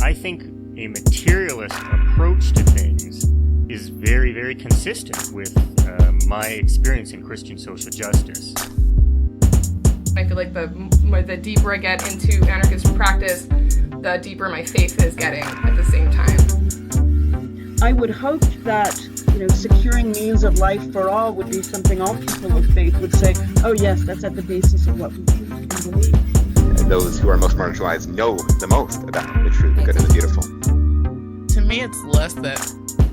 I think a materialist approach to things is very, very consistent with my experience in Christian social justice. I feel like the deeper I get into anarchist practice, the deeper my faith is getting at the same time. I would hope that, securing means of life for all would be something all people of faith would say, oh yes, that's at the basis of what we believe. Those who are most marginalized know the most about the true, the good, and the beautiful. To me, it's less that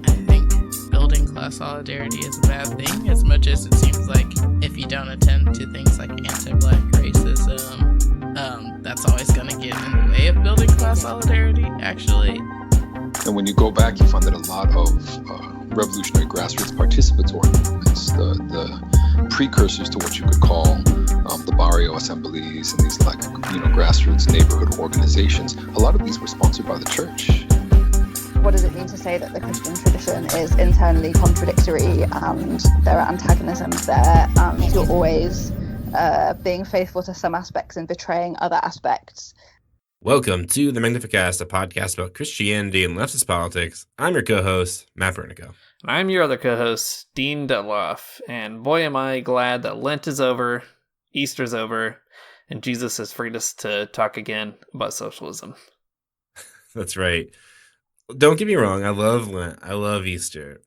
I think building class solidarity is a bad thing, as much as it seems like if you don't attend to things like anti-Black racism, that's always going to get in the way of building class solidarity, actually. And when you go back, you find that a lot of revolutionary grassroots participatory movements, the precursors to what you could call the barrio assemblies and these grassroots neighborhood organizations, a lot of these were sponsored by the church. What does it mean to say that the Christian tradition is internally contradictory and there are antagonisms there and you're always being faithful to some aspects and betraying other aspects? Welcome to the Magnificast, a podcast about Christianity and leftist politics. I'm your co-host, Matt Vernico. And I'm your other co-host, Dean Dutloff. And boy, am I glad that Lent is over, Easter's over, and Jesus has freed us to talk again about socialism. That's right. Don't get me wrong, I love Lent, I love Easter,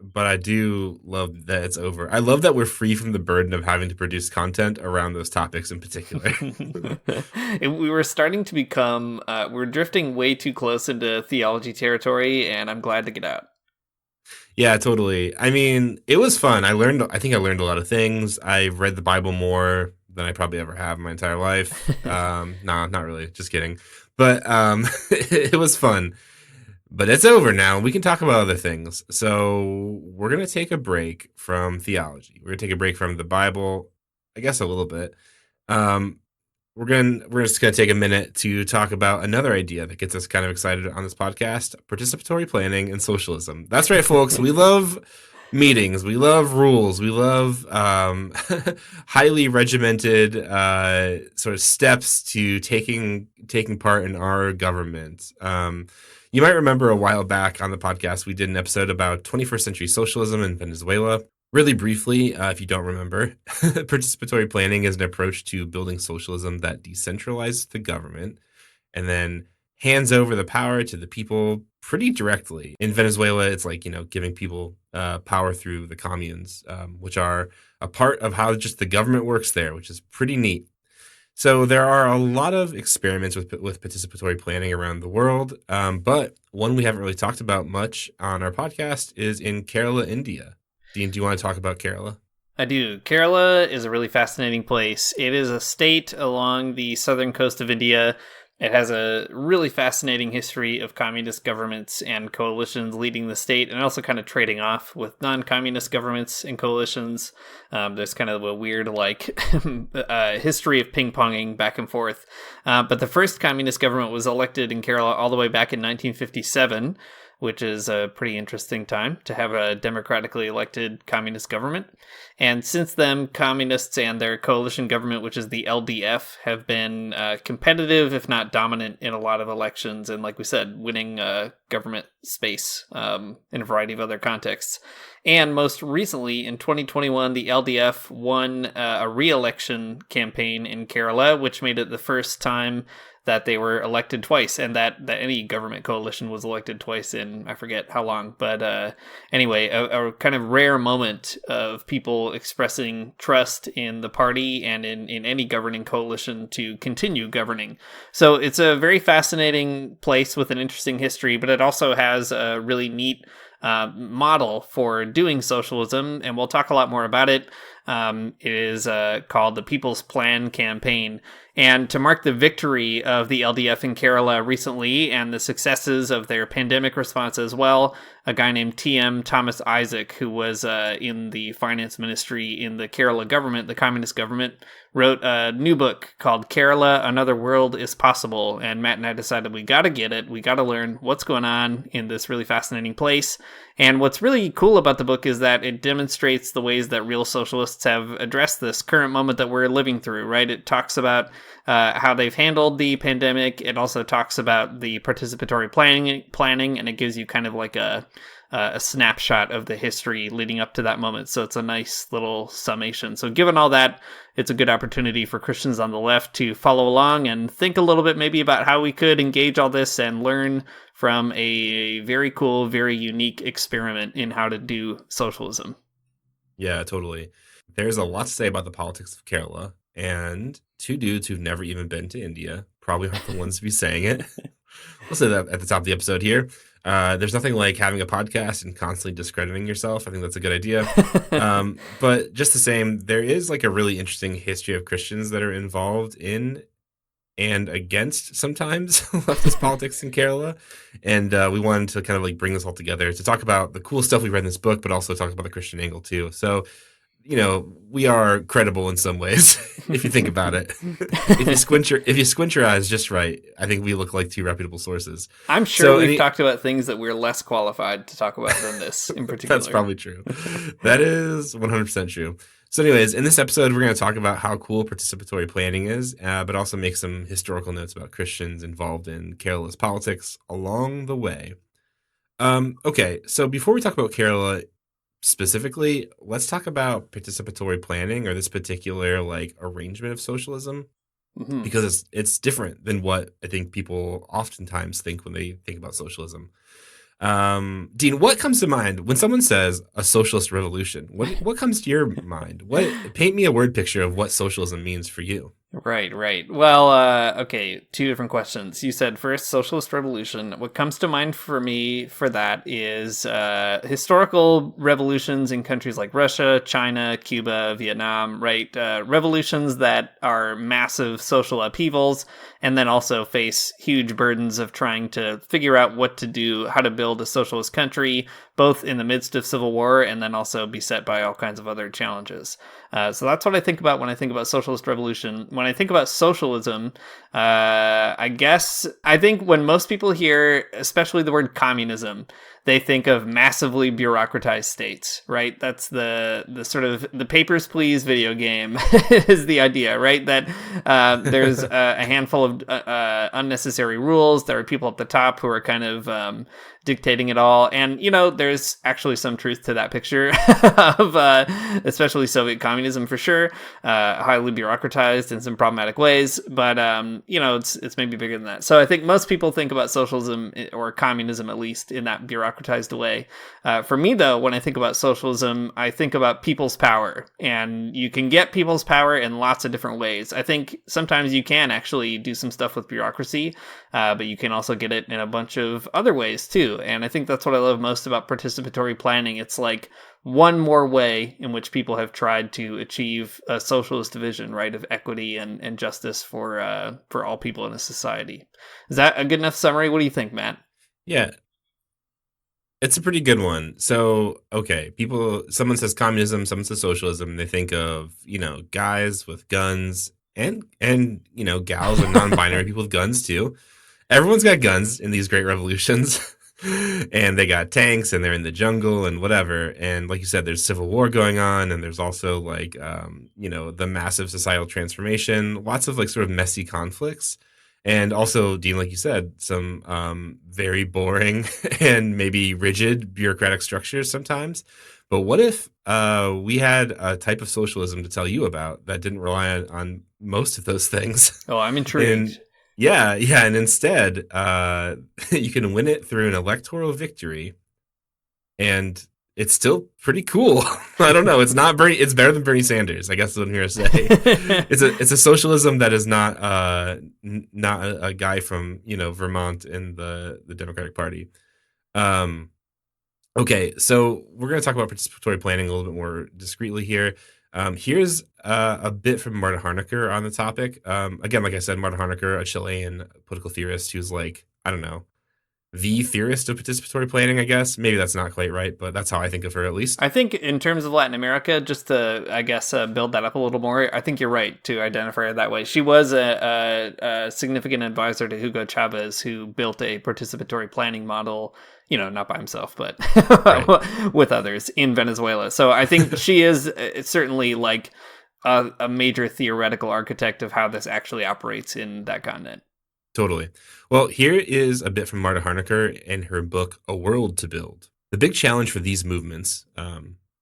but I do love that it's over. I love that we're free from the burden of having to produce content around those topics in particular. We were starting to become, we're drifting way too close into theology territory, and I'm glad to get out. Yeah, totally. I mean, it was fun. I think I learned a lot of things. I've read the Bible more than I probably ever have in my entire life. No, not really. Just kidding. But it was fun. But it's over now. We can talk about other things. So we're going to take a break from theology. We're going to take a break from the Bible, I guess a little bit. We're just going to take a minute to talk about another idea that gets us kind of excited on this podcast, participatory planning and socialism. That's right, folks. We love meetings. We love rules. We love highly regimented sort of steps to taking part in our government. You might remember a while back on the podcast, we did an episode about 21st century socialism in Venezuela. Really briefly, if you don't remember, participatory planning is an approach to building socialism that decentralizes the government and then hands over the power to the people pretty directly. In Venezuela, it's like, giving people power through the communes, which are a part of how just the government works there, which is pretty neat. So there are a lot of experiments with participatory planning around the world, but one we haven't really talked about much on our podcast is in Kerala, India. Dean, do you want to talk about Kerala? I do. Kerala is a really fascinating place. It is a state along the southern coast of India. It has a really fascinating history of communist governments and coalitions leading the state, and also kind of trading off with non-communist governments and coalitions. There's kind of a weird history of ping-ponging back and forth. But the first communist government was elected in Kerala all the way back in 1957, which is a pretty interesting time to have a democratically elected communist government. And since then, communists and their coalition government, which is the LDF, have been competitive, if not dominant, in a lot of elections. And like we said, winning government space in a variety of other contexts. And most recently, in 2021, the LDF won a re-election campaign in Kerala, which made it the first time that they were elected twice, and that any government coalition was elected twice in, I forget how long. But anyway, a kind of rare moment of people expressing trust in the party and in any governing coalition to continue governing. So it's a very fascinating place with an interesting history, but it also has a really neat model for doing socialism, and we'll talk a lot more about it. It is called the People's Plan Campaign. And to mark the victory of the LDF in Kerala recently and the successes of their pandemic response as well, a guy named T.M. Thomas Isaac, who was in the finance ministry in the Kerala government, the communist government, wrote a new book called Kerala, Another World is Possible. And Matt and I decided we got to get it. We got to learn what's going on in this really fascinating place. And what's really cool about the book is that it demonstrates the ways that real socialists have addressed this current moment that we're living through, right? It talks about how they've handled the pandemic. It also talks about the participatory planning, and it gives you kind of like a snapshot of the history leading up to that moment. So it's a nice little summation. So given all that, it's a good opportunity for Christians on the left to follow along and think a little bit maybe about how we could engage all this and learn from a very cool, very unique experiment in how to do socialism. Yeah, totally. There's a lot to say about the politics of Kerala, and two dudes who've never even been to India probably aren't the ones to be saying it. We'll say that at the top of the episode here. There's nothing like having a podcast and constantly discrediting yourself. I think that's a good idea. But just the same, there is like a really interesting history of Christians that are involved in and against sometimes leftist politics in Kerala. And we wanted to kind of like bring this all together to talk about the cool stuff we read in this book, but also talk about the Christian angle too. So, you know, we are credible in some ways if you think about it. If you squint your eyes just right, I think we look like two reputable sources. I'm sure we've talked about things that we're less qualified to talk about than this in particular. That's probably true. That is 100% true. So anyways, in this episode, we're going to talk about how cool participatory planning is, but also make some historical notes about Christians involved in Kerala's politics along the way. Okay, so before we talk about Kerala specifically, let's talk about participatory planning, or this particular like arrangement of socialism, because it's different than what I think people oftentimes think when they think about socialism. Dean, what comes to mind when someone says a socialist revolution? What comes to your mind? Paint me a word picture of what socialism means for you. Right. Well, okay, two different questions. You said first, socialist revolution. What comes to mind for me for that is historical revolutions in countries like Russia, China, Cuba, Vietnam, right? Revolutions that are massive social upheavals and then also face huge burdens of trying to figure out what to do, how to build a socialist country, both in the midst of civil war and then also beset by all kinds of other challenges. So that's what I think about when I think about socialist revolution. When I think about socialism, I think when most people hear, especially the word communism, they think of massively bureaucratized states, right? That's the sort of the Papers, Please video game is the idea, right? That there's a handful of unnecessary rules. There are people at the top who are kind of dictating it all. And, you know, there's actually some truth to that picture of especially Soviet communism for sure, highly bureaucratized in some problematic ways. But, you know, it's maybe bigger than that. So I think most people think about socialism or communism, at least, in that bureaucratized way. For me, though, when I think about socialism, I think about people's power. And you can get people's power in lots of different ways. I think sometimes you can actually do some stuff with bureaucracy, but you can also get it in a bunch of other ways, too. And I think that's what I love most about participatory planning. It's like one more way in which people have tried to achieve a socialist vision, right, of equity and justice for all people in a society. Is that a good enough summary? What do you think, Matt? Yeah, it's a pretty good one. So, okay, someone says communism, someone says socialism, they think of, you know, guys with guns and you know, gals and non-binary people with guns too. Everyone's got guns in these great revolutions. And they got tanks and they're in the jungle and whatever. And like you said, there's civil war going on, and there's also like, you know, the massive societal transformation, lots of like sort of messy conflicts. And also, Dean, like you said, some very boring and maybe rigid bureaucratic structures sometimes. But what if we had a type of socialism to tell you about that didn't rely on most of those things? Oh, I'm intrigued. Yeah, and instead, you can win it through an electoral victory, and it's still pretty cool. I don't know. It's not Bernie. It's better than Bernie Sanders, I guess is what I'm here to say. It's a socialism that is not a guy from, you know, Vermont in the Democratic Party. Okay, so we're going to talk about participatory planning a little bit more discreetly here. Here's a bit from Martin Honaker on the topic. Again, like I said, Martin Honaker, a Chilean political theorist who's like, I don't know, the theorist of participatory planning, I guess. Maybe that's not quite right, but that's how I think of her, at least. I think in terms of Latin America, just to, I guess, build that up a little more, I think you're right to identify her that way. She was a significant advisor to Hugo Chavez, who built a participatory planning model, you know, not by himself, but with others in Venezuela. So I think she is certainly like a major theoretical architect of how this actually operates in that continent. Totally. Well, here is a bit from Marta Honaker in her book, A World to Build. The big challenge for these movements,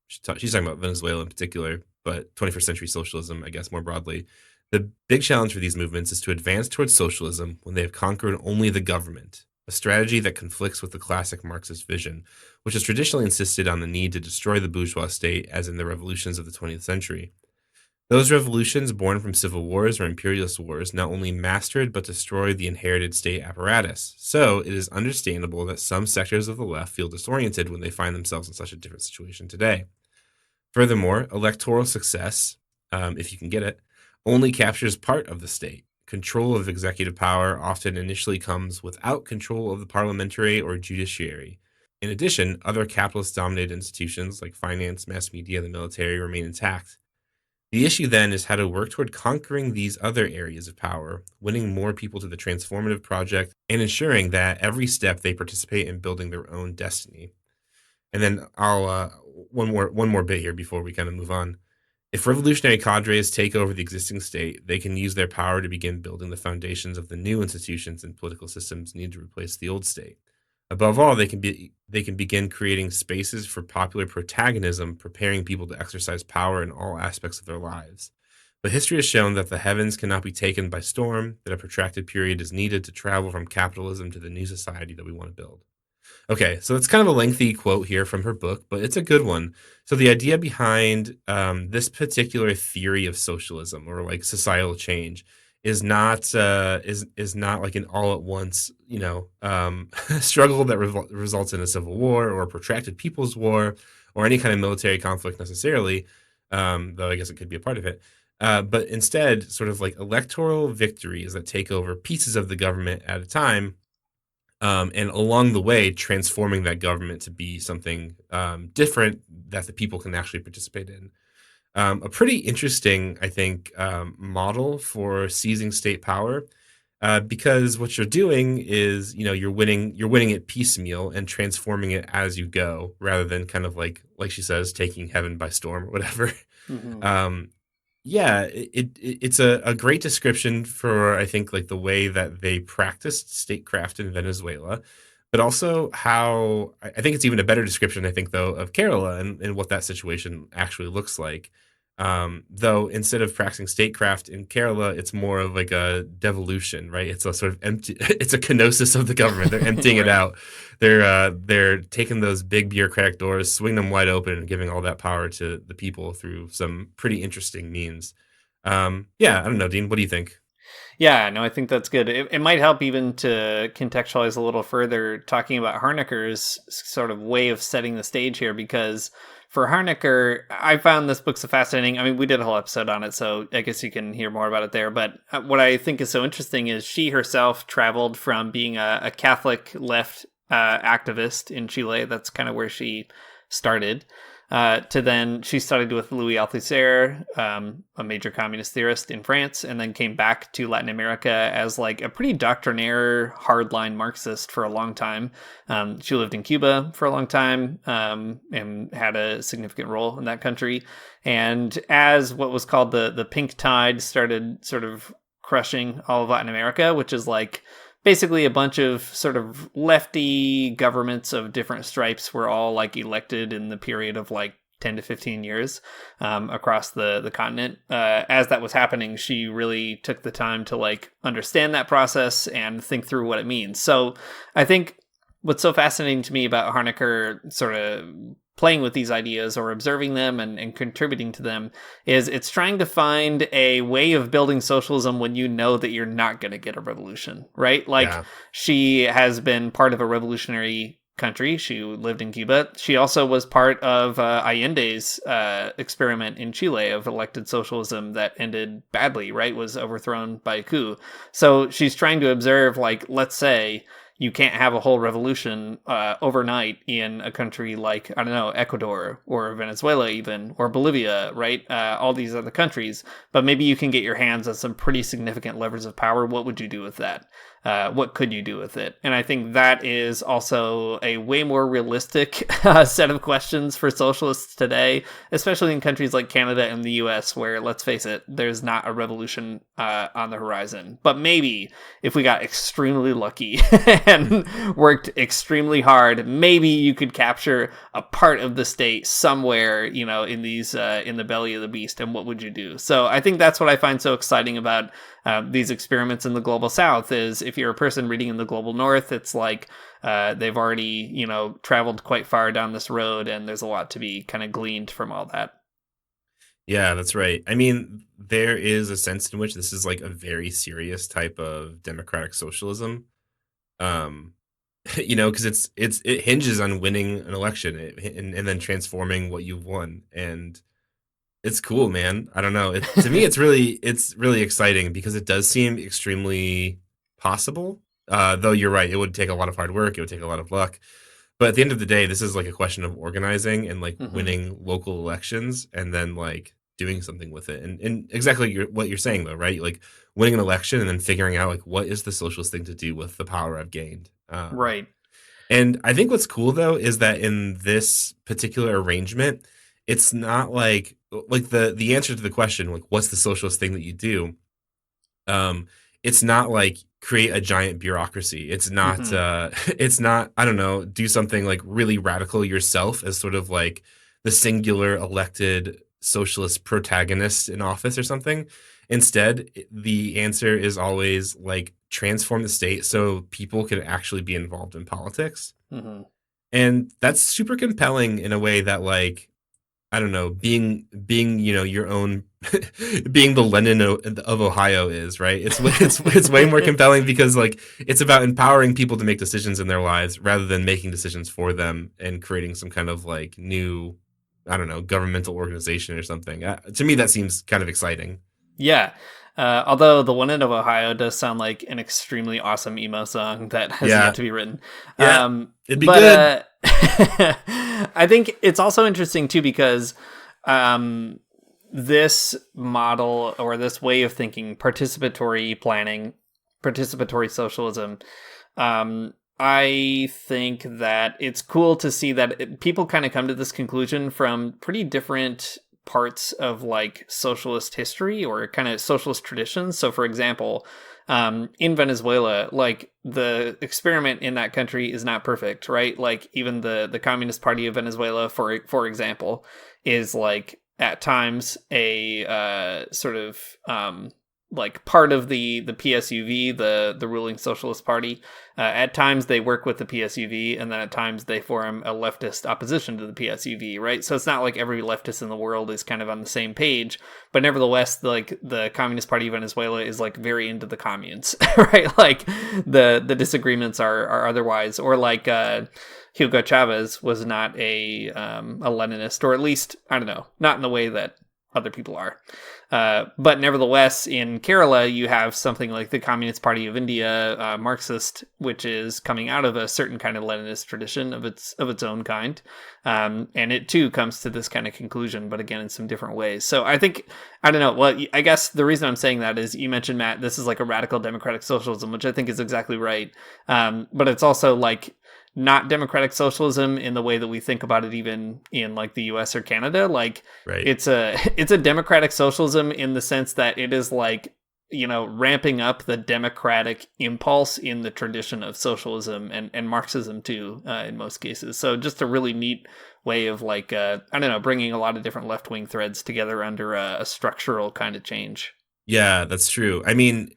she's talking about Venezuela in particular, but 21st century socialism, I guess, more broadly. The big challenge for these movements is to advance towards socialism when they have conquered only the government, a strategy that conflicts with the classic Marxist vision, which has traditionally insisted on the need to destroy the bourgeois state, as in the revolutions of the 20th century. Those revolutions born from civil wars or imperialist wars not only mastered but destroyed the inherited state apparatus. So it is understandable that some sectors of the left feel disoriented when they find themselves in such a different situation today. Furthermore, electoral success, if you can get it, only captures part of the state. Control of executive power often initially comes without control of the parliamentary or judiciary. In addition, other capitalist-dominated institutions like finance, mass media, and the military remain intact. The issue then is how to work toward conquering these other areas of power, winning more people to the transformative project, and ensuring that every step they participate in building their own destiny. And then I'll one more bit here before we kind of move on. If revolutionary cadres take over the existing state, they can use their power to begin building the foundations of the new institutions and political systems needed to replace the old state. Above all, they can begin creating spaces for popular protagonism, preparing people to exercise power in all aspects of their lives. But history has shown that the heavens cannot be taken by storm, that a protracted period is needed to travel from capitalism to the new society that we want to build. Okay, so it's kind of a lengthy quote here from her book, but it's a good one. So the idea behind this particular theory of socialism or like societal change is not like an all at once, struggle that results in a civil war or a protracted people's war or any kind of military conflict necessarily, though I guess it could be a part of it. But instead, sort of like electoral victories that take over pieces of the government at a time, and along the way, transforming that government to be something different that the people can actually participate in. A pretty interesting, I think, model for seizing state power, because what you're doing is, you're winning it piecemeal and transforming it as you go, rather than kind of like she says, taking heaven by storm or whatever. Mm-hmm. It's a great description for, I think, like the way that they practiced statecraft in Venezuela, but also how I think it's even a better description, I think, though, of Kerala and what that situation actually looks like. Though instead of practicing statecraft in Kerala, it's more of like a devolution, right? It's a sort of it's a kenosis of the government. They're emptying it out. They're taking those big bureaucratic doors, swinging them wide open, and giving all that power to the people through some pretty interesting means. I don't know, Dean, what do you think? Yeah, no, I think that's good. It might help even to contextualize a little further, talking about Honaker's sort of way of setting the stage here, because for Honaker, I found this book so fascinating. I mean, we did a whole episode on it, so I guess you can hear more about it there. But what I think is so interesting is she herself traveled from being a Catholic left activist in Chile. That's kind of where she started. To then she studied with Louis Althusser, a major communist theorist in France, and then came back to Latin America as like a pretty doctrinaire, hardline Marxist for a long time. She lived in Cuba for a long time, and had a significant role in that country. And as what was called the pink tide started sort of crushing all of Latin America, which is like basically a bunch of sort of lefty governments of different stripes were all like elected in the period of like 10 to 15 years across the continent. As that was happening, she really took the time to like understand that process and think through what it means. So I think what's so fascinating to me about Honaker sort of playing with these ideas or observing them and contributing to them is it's trying to find a way of building socialism when you know that you're not going to get a revolution, right? Like she has been part of a revolutionary country. She lived in Cuba. She also was part of Allende's experiment in Chile of elected socialism that ended badly, right? Was overthrown by a coup. So she's trying to observe, like, let's say you can't have a whole revolution overnight in a country like, I don't know, Ecuador or Venezuela even, or Bolivia, right? All these other countries. But maybe you can get your hands on some pretty significant levers of power. What would you do with that? what could you do with it? And I think that is also a way more realistic set of questions for socialists today, especially in countries like Canada and the US, where, let's face it, there's not a revolution on the horizon. But maybe if we got extremely lucky and worked extremely hard, maybe you could capture a part of the state somewhere, in these in the belly of the beast. And what would you do? So I think that's what I find so exciting about these experiments in the global south. Is if you're a person reading in the global north, it's like they've already traveled quite far down this road, and there's a lot to be kind of gleaned from all that. Yeah, that's right. I mean, there is a sense in which this is like a very serious type of democratic socialism. Because it hinges on winning an election and then transforming what you've won. And it's cool, man. I don't know. To me, it's really exciting because it does seem extremely possible. Though you're right, it would take a lot of hard work. It would take a lot of luck. But at the end of the day, this is like a question of organizing and like winning local elections and then like doing something with it. And exactly what you're saying, though, right? Like winning an election and then figuring out like what is the socialist thing to do with the power I've gained. Right. And I think what's cool, though, is that in this particular arrangement, it's not like the answer to the question, like, what's the socialist thing that you do? It's not like create a giant bureaucracy. It's not, I don't know, do something like really radical yourself as sort of like the singular elected socialist protagonist in office or something. Instead, the answer is always like transform the state so people can actually be involved in politics. And that's super compelling in a way that, like, I don't know, being your own, being the Lenin of Ohio is, right? It's way more compelling because like it's about empowering people to make decisions in their lives rather than making decisions for them and creating some kind of like new, I don't know, governmental organization or something. To me, that seems kind of exciting. Yeah. Although the one of Ohio does sound like an extremely awesome emo song that has yet to be written. Yeah, it'd be good. I think it's also interesting too because this model or this way of thinking, participatory planning, participatory socialism, I think that it's cool to see that people kind of come to this conclusion from pretty different parts of like socialist history or kind of socialist traditions. So for example, in Venezuela, like the experiment in that country is not perfect, right? Like even the Communist Party of Venezuela, for example, is like at times a sort of like part of the PSUV, the ruling Socialist Party. At times they work with the PSUV, and then at times they form a leftist opposition to the PSUV, right? So it's not like every leftist in the world is kind of on the same page, but nevertheless, like the Communist Party of Venezuela is like very into the communes, right? Like the disagreements are otherwise, or like Hugo Chavez was not a Leninist, or at least, I don't know, not in the way that other people are. But nevertheless, in Kerala, you have something like the Communist Party of India, Marxist, which is coming out of a certain kind of Leninist tradition of its own kind. And it too comes to this kind of conclusion, but again, in some different ways. So I think, I don't know, well, I guess the reason I'm saying that is you mentioned, Matt, this is like a radical democratic socialism, which I think is exactly right. But it's also like not democratic socialism in the way that we think about it, even in like the US or Canada. Like it's a democratic socialism in the sense that it is like, ramping up the democratic impulse in the tradition of socialism and Marxism too, in most cases. So just a really neat way of like, I don't know, bringing a lot of different left-wing threads together under a structural kind of change. Yeah, that's true. I mean,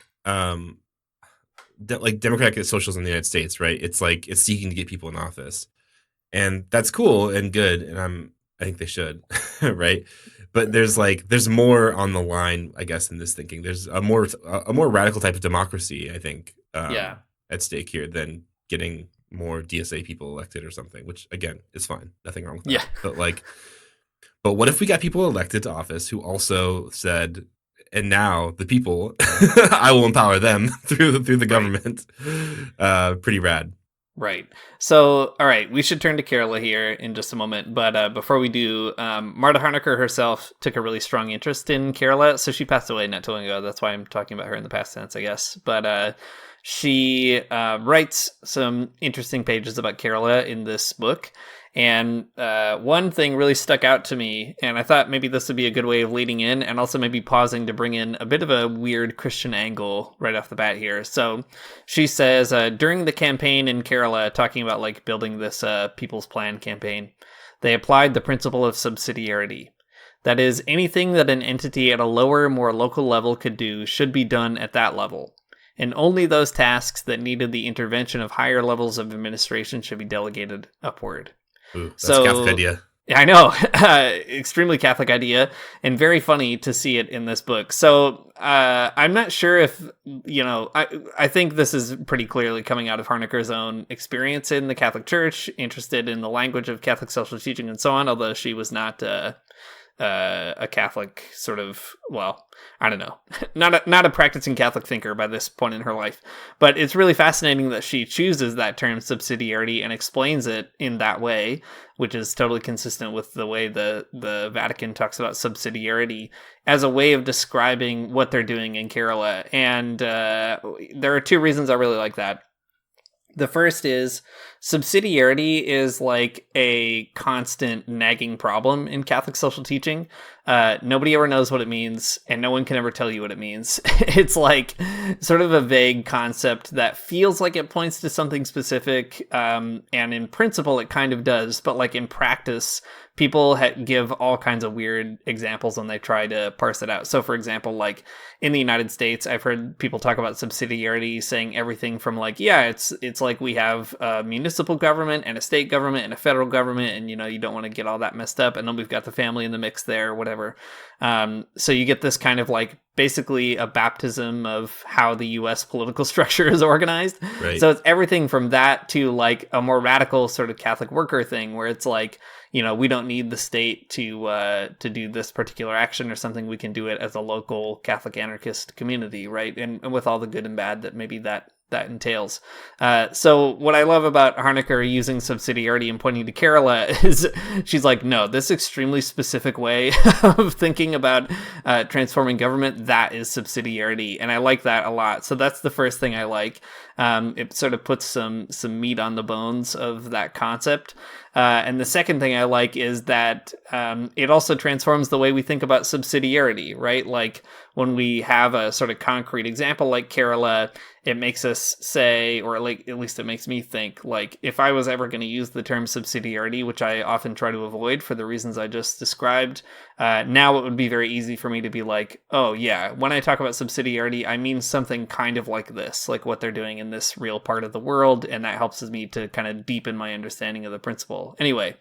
like democratic socialism in the United States, right? It's like it's seeking to get people in office, and that's cool and good, and I think they should, right? But there's more on the line, I guess, in this thinking. There's a more radical type of democracy, I think, at stake here than getting more DSA people elected or something. Which again is fine, nothing wrong with that. Yeah. But what if we got people elected to office who also said, and now the people, I will empower them through the government. Pretty rad. Right. So, all right, we should turn to Kerala here in just a moment. But before we do, Marta Honaker herself took a really strong interest in Kerala. So she passed away not too long ago. That's why I'm talking about her in the past tense, I guess. But she writes some interesting pages about Kerala in this book. And one thing really stuck out to me, and I thought maybe this would be a good way of leading in and also maybe pausing to bring in a bit of a weird Christian angle right off the bat here. So she says, during the campaign in Kerala, talking about like building this People's Plan campaign, they applied the principle of subsidiarity. That is, anything that an entity at a lower, more local level could do should be done at that level. And only those tasks that needed the intervention of higher levels of administration should be delegated upward. Ooh, that's a Catholic idea. I know, extremely Catholic idea, and very funny to see it in this book. So I'm not sure if, I think this is pretty clearly coming out of Honaker's own experience in the Catholic Church, interested in the language of Catholic social teaching and so on, although she was not a Catholic sort of, well, I don't know, not a practicing Catholic thinker by this point in her life. But it's really fascinating that she chooses that term subsidiarity and explains it in that way, which is totally consistent with the way the Vatican talks about subsidiarity as a way of describing what they're doing in Kerala. And there are two reasons I really like that. The first is subsidiarity is like a constant nagging problem in Catholic social teaching. Nobody ever knows what it means, and no one can ever tell you what it means. It's like sort of a vague concept that feels like it points to something specific, and in principle it kind of does, but like in practice, people give all kinds of weird examples when they try to parse it out. So for example, like in the United States, I've heard people talk about subsidiarity saying everything from like, yeah, it's like we have a municipal government and a state government and a federal government, and you don't want to get all that messed up, and then we've got the family in the mix there, whatever. So you get this kind of like basically a baptism of how the U.S. political structure is organized. Right. So it's everything from that to like a more radical sort of Catholic worker thing where it's like, we don't need the state to do this particular action or something. We can do it as a local Catholic anarchist community, right? And with all the good and bad that maybe that entails. So what I love about Honaker using subsidiarity and pointing to Kerala is she's like, no, this extremely specific way of thinking about transforming government, that is subsidiarity. And I like that a lot. So that's the first thing I like. It sort of puts some meat on the bones of that concept. And the second thing I like is that it also transforms the way we think about subsidiarity, right? Like when we have a sort of concrete example like Kerala, it makes us say, or like at least it makes me think, like if I was ever going to use the term subsidiarity, which I often try to avoid for the reasons I just described, now it would be very easy for me to be like, oh yeah, when I talk about subsidiarity, I mean something kind of like this, like what they're doing in this real part of the world, and that helps me to kind of deepen my understanding of the principle. Anyway,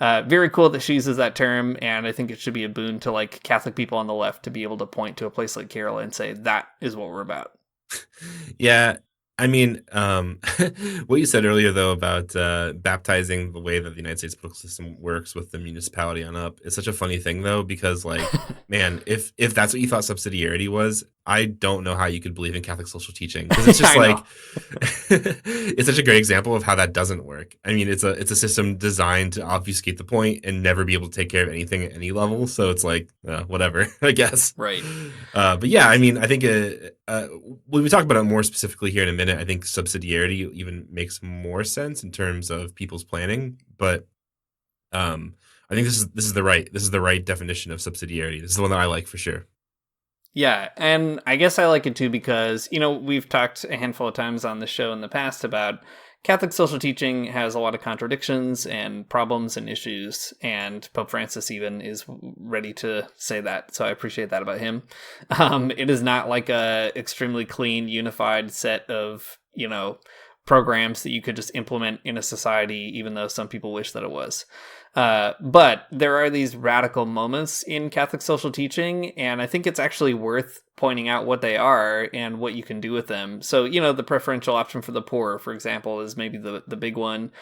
very cool that she uses that term, and I think it should be a boon to like Catholic people on the left to be able to point to a place like Kerala and say, that is what we're about. Yeah, I mean, what you said earlier, though, about baptizing the way that the United States political system works with the municipality on up is such a funny thing, though, because, like, man, if that's what you thought subsidiarity was, I don't know how you could believe in Catholic social teaching, because it's just like it's such a great example of how that doesn't work. I mean, it's a system designed to obfuscate the point and never be able to take care of anything at any level. So it's like whatever, I guess. Right. But yeah, I mean, I think when we talk about it more specifically here in a minute, I think subsidiarity even makes more sense in terms of people's planning. But I think this is the right definition of subsidiarity. This is the one that I like for sure. Yeah, and I guess I like it too because, we've talked a handful of times on the show in the past about Catholic social teaching has a lot of contradictions and problems and issues, and Pope Francis even is ready to say that, so I appreciate that about him. It is not like a extremely clean, unified set of, programs that you could just implement in a society, even though some people wish that it was. But there are these radical moments in Catholic social teaching, and I think it's actually worth pointing out what they are and what you can do with them. So, the preferential option for the poor, for example, is maybe the big one.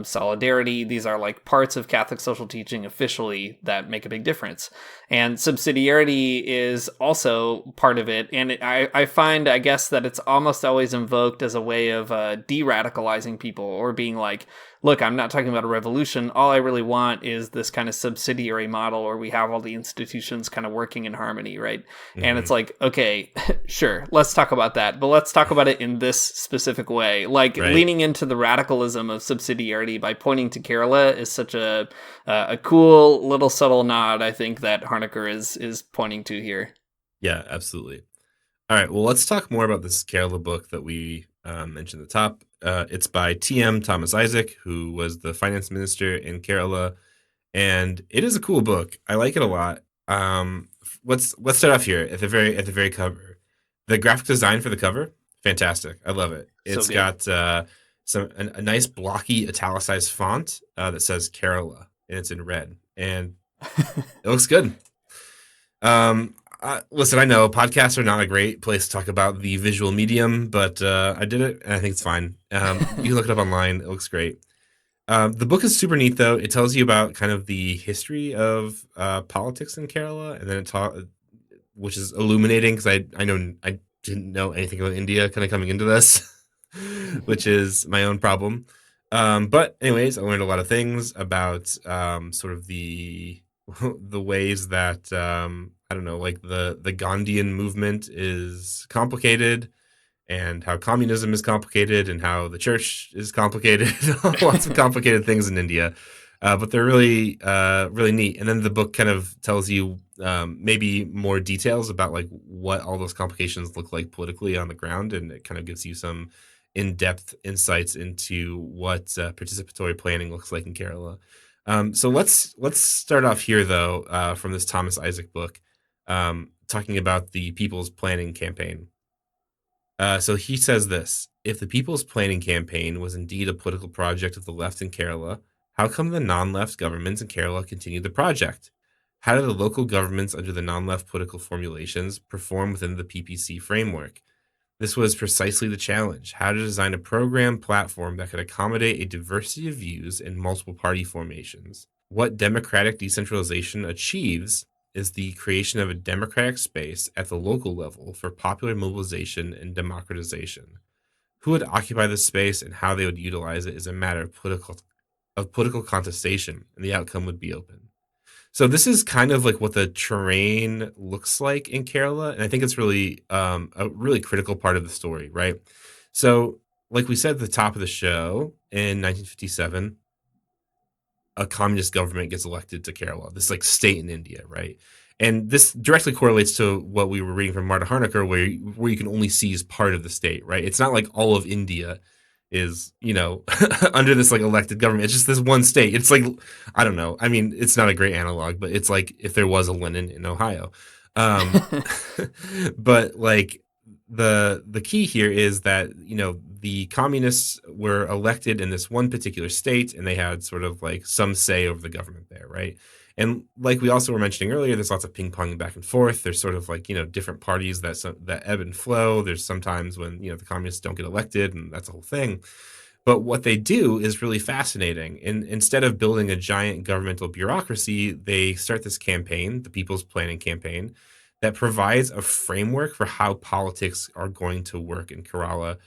Solidarity, these are like parts of Catholic social teaching officially that make a big difference. And subsidiarity is also part of it. And I find, I guess, that it's almost always invoked as a way of de-radicalizing people, or being like, look, I'm not talking about a revolution. All I really want is this kind of subsidiary model where we have all the institutions kind of working in harmony, right? And it's like, okay, sure, let's talk about that, but let's talk about it in this specific way. Like leaning into the radicalism of subsidiarity by pointing to Kerala is such a cool little subtle nod, I think, that Honaker is pointing to here. Yeah, absolutely. All right, well, let's talk more about this Kerala book that we mentioned at the top. It's by T.M. Thomas Isaac, who was the finance minister in Kerala, and it is a cool book. I like it a lot. Let's start off here at the very cover. The graphic design for the cover, fantastic. I love it. It's got a nice blocky italicized font that says Kerala, and it's in red, and it looks good. Listen, I know podcasts are not a great place to talk about the visual medium, but I did it, and I think it's fine. You can look it up online. It looks great. The book is super neat, though. It tells you about kind of the history of politics in Kerala, and then which is illuminating because I know I didn't know anything about India kind of coming into this, which is my own problem. But anyways, I learned a lot of things about sort of the ways that I don't know, like the Gandhian movement is complicated, and how communism is complicated, and how the church is complicated. Lots of complicated things in India, but they're really really neat. And then the book kind of tells you maybe more details about like what all those complications look like politically on the ground, and it kind of gives you some in-depth insights into what participatory planning looks like in Kerala. So let's start off here, though, from this Thomas Isaac book, talking about the People's Planning Campaign. So he says this: if the People's Planning Campaign was indeed a political project of the left in Kerala, how come the non-left governments in Kerala continued the project? How do the local governments under the non-left political formulations perform within the PPC framework? This was precisely the challenge: how to design a program platform that could accommodate a diversity of views in multiple party formations. What democratic decentralization achieves is the creation of a democratic space at the local level for popular mobilization and democratization. Who would occupy this space and how they would utilize it is a matter of political contestation, and the outcome would be open. So this is kind of like what the terrain looks like in Kerala, and I think it's really a really critical part of the story, right? So, like we said at the top of the show, in 1957, a communist government gets elected to Kerala, this like state in India, right? And this directly correlates to what we were reading from Marta Honaker, where you can only seize part of the state, right? It's not like all of India is, you know, under this like elected government. It's just this one state. It's like, I don't know. I mean, it's not a great analog, but it's like if there was a Lenin in Ohio. But like the key here is that, you know, the communists were elected in this one particular state, and they had sort of like some say over the government there, right? And like we also were mentioning earlier, there's lots of ping pong back and forth. There's sort of like, you know, different parties that ebb and flow. There's sometimes when, you know, the communists don't get elected, and that's a whole thing. But what they do is really fascinating. And instead of building a giant governmental bureaucracy, they start this campaign, the People's Planning Campaign, that provides a framework for how politics are going to work in Kerala,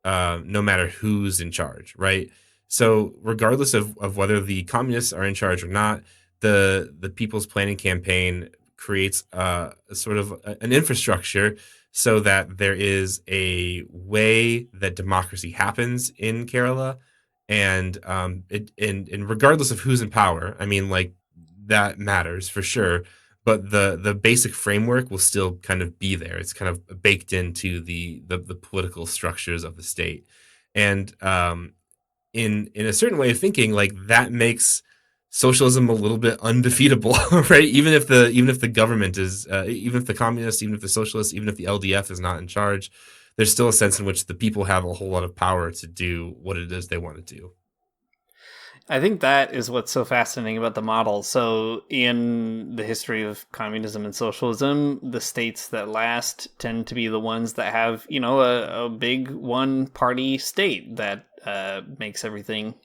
no matter who's in charge, right? So regardless of whether the communists are in charge or not, the People's Planning Campaign creates sort of an infrastructure so that there is a way that democracy happens in Kerala, and regardless of who's in power, I mean, like, that matters for sure. But the basic framework will still kind of be there. It's kind of baked into the political structures of the state, and in a certain way of thinking, like, that makes socialism a little bit undefeatable, right? Even if the government is, even if the communists, even if the socialists, even if the LDF is not in charge, there's still a sense in which the people have a whole lot of power to do what it is they want to do. I think that is what's so fascinating about the model. So in the history of communism and socialism, the states that last tend to be the ones that have, you know, a big one-party state that makes everything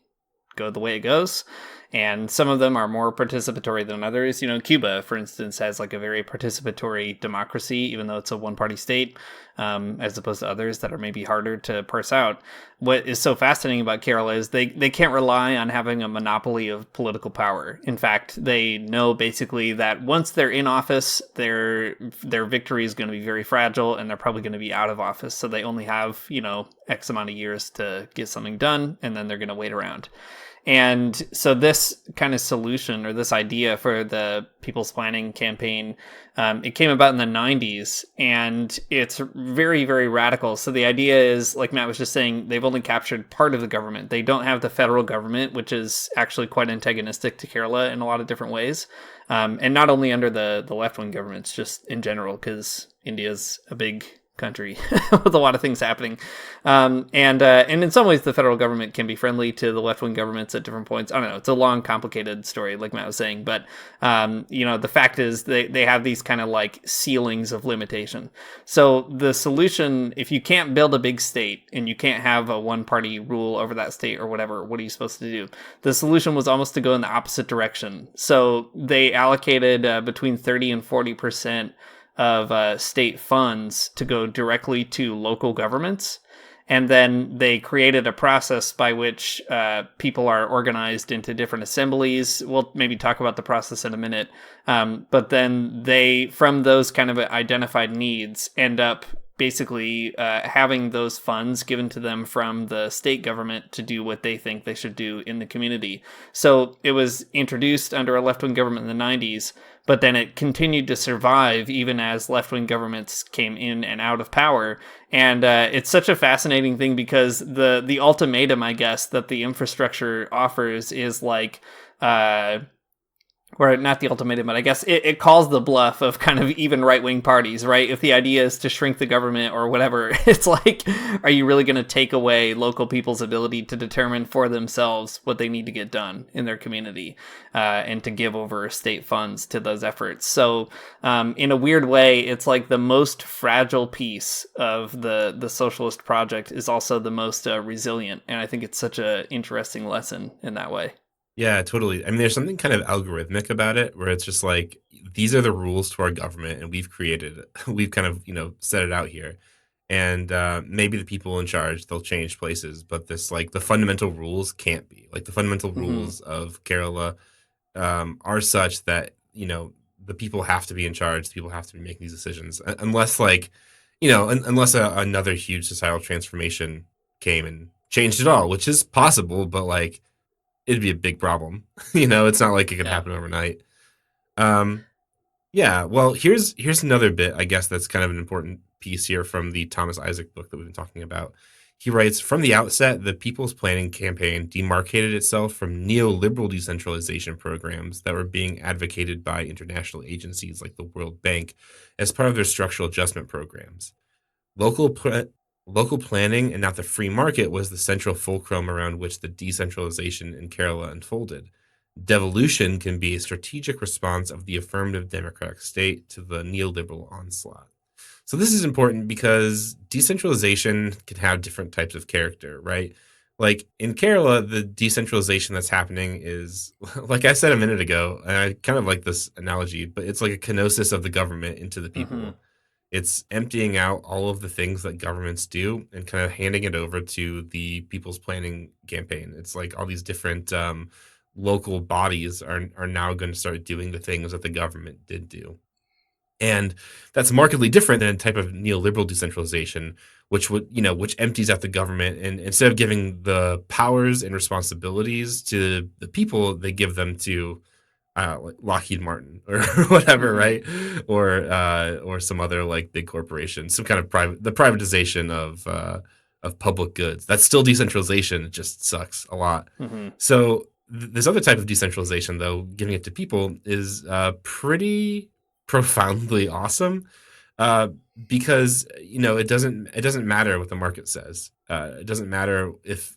go the way it goes. And some of them are more participatory than others. You know, Cuba, for instance, has like a very participatory democracy, even though it's a one-party state. as opposed to others that are maybe harder to parse out. What is so fascinating about Kerala is they can't rely on having a monopoly of political power. In fact, they know basically that once they're in office, their victory is going to be very fragile, and they're probably going to be out of office. So they only have, X amount of years to get something done, and then they're going to wait around. And so this kind of solution, or this idea for the People's Planning campaign, it came about in the 90s, and it's very, very radical. So the idea is, like Matt was just saying, they've only captured part of the government. They don't have the federal government, which is actually quite antagonistic to Kerala in a lot of different ways. And not only under the left-wing governments, just in general, because India's a big country with a lot of things happening. And in some ways, the federal government can be friendly to the left-wing governments at different points. I don't know. It's a long, complicated story, like Matt was saying. But, the fact is they have these kind of like ceilings of limitation. So the solution, if you can't build a big state and you can't have a one-party rule over that state or whatever, what are you supposed to do? The solution was almost to go in the opposite direction. So they allocated between 30 and 40% of state funds to go directly to local governments. And then they created a process by which people are organized into different assemblies. We'll maybe talk about the process in a minute. But then they, from those kind of identified needs, end up basically having those funds given to them from the state government to do what they think they should do in the community. So it was introduced under a left-wing government in the 90s, but then it continued to survive even as left-wing governments came in and out of power. And it's such a fascinating thing because the ultimatum, I guess, that the infrastructure offers is like... or not the ultimatum, but I guess it calls the bluff of kind of even right-wing parties, right? If the idea is to shrink the government or whatever, it's like, are you really going to take away local people's ability to determine for themselves what they need to get done in their community and to give over state funds to those efforts? So in a weird way, it's like the most fragile piece of the socialist project is also the most resilient. And I think it's such an interesting lesson in that way. Yeah, totally. I mean, there's something kind of algorithmic about it where it's just like, these are the rules to our government and we've created it. We've kind of, set it out here. And maybe the people in charge, they'll change places, but this, like, the fundamental rules can't be. Like, the fundamental rules of Kerala are such that, the people have to be in charge. The people have to be making these decisions. Unless, like, unless another huge societal transformation came and changed it all, which is possible, but, like, it'd be a big problem. It's not like it could happen overnight. Well, here's another bit, I guess, that's kind of an important piece here from the Thomas Isaac book that we've been talking about. He writes, from the outset, the People's Planning campaign demarcated itself from neoliberal decentralization programs that were being advocated by international agencies like the World Bank as part of their structural adjustment programs. Local planning and not the free market was the central fulcrum around which the decentralization in Kerala unfolded. Devolution can be a strategic response of the affirmative democratic state to the neoliberal onslaught. So this is important because decentralization can have different types of character, right? Like in Kerala, the decentralization that's happening is, like I said a minute ago, and I kind of like this analogy, but it's like a kenosis of the government into the people. Mm-hmm. It's emptying out all of the things that governments do and kind of handing it over to the People's Planning campaign. It's like all these different local bodies are now going to start doing the things that the government did do. And that's markedly different than a type of neoliberal decentralization, which empties out the government, and instead of giving the powers and responsibilities to the people, they give them to like Lockheed Martin or whatever, right? Or some other like big corporation, some kind of the privatization of public goods. That's still decentralization. It just sucks a lot. Mm-hmm. So this other type of decentralization, though, giving it to people, is pretty profoundly awesome because it doesn't matter what the market says. It doesn't matter if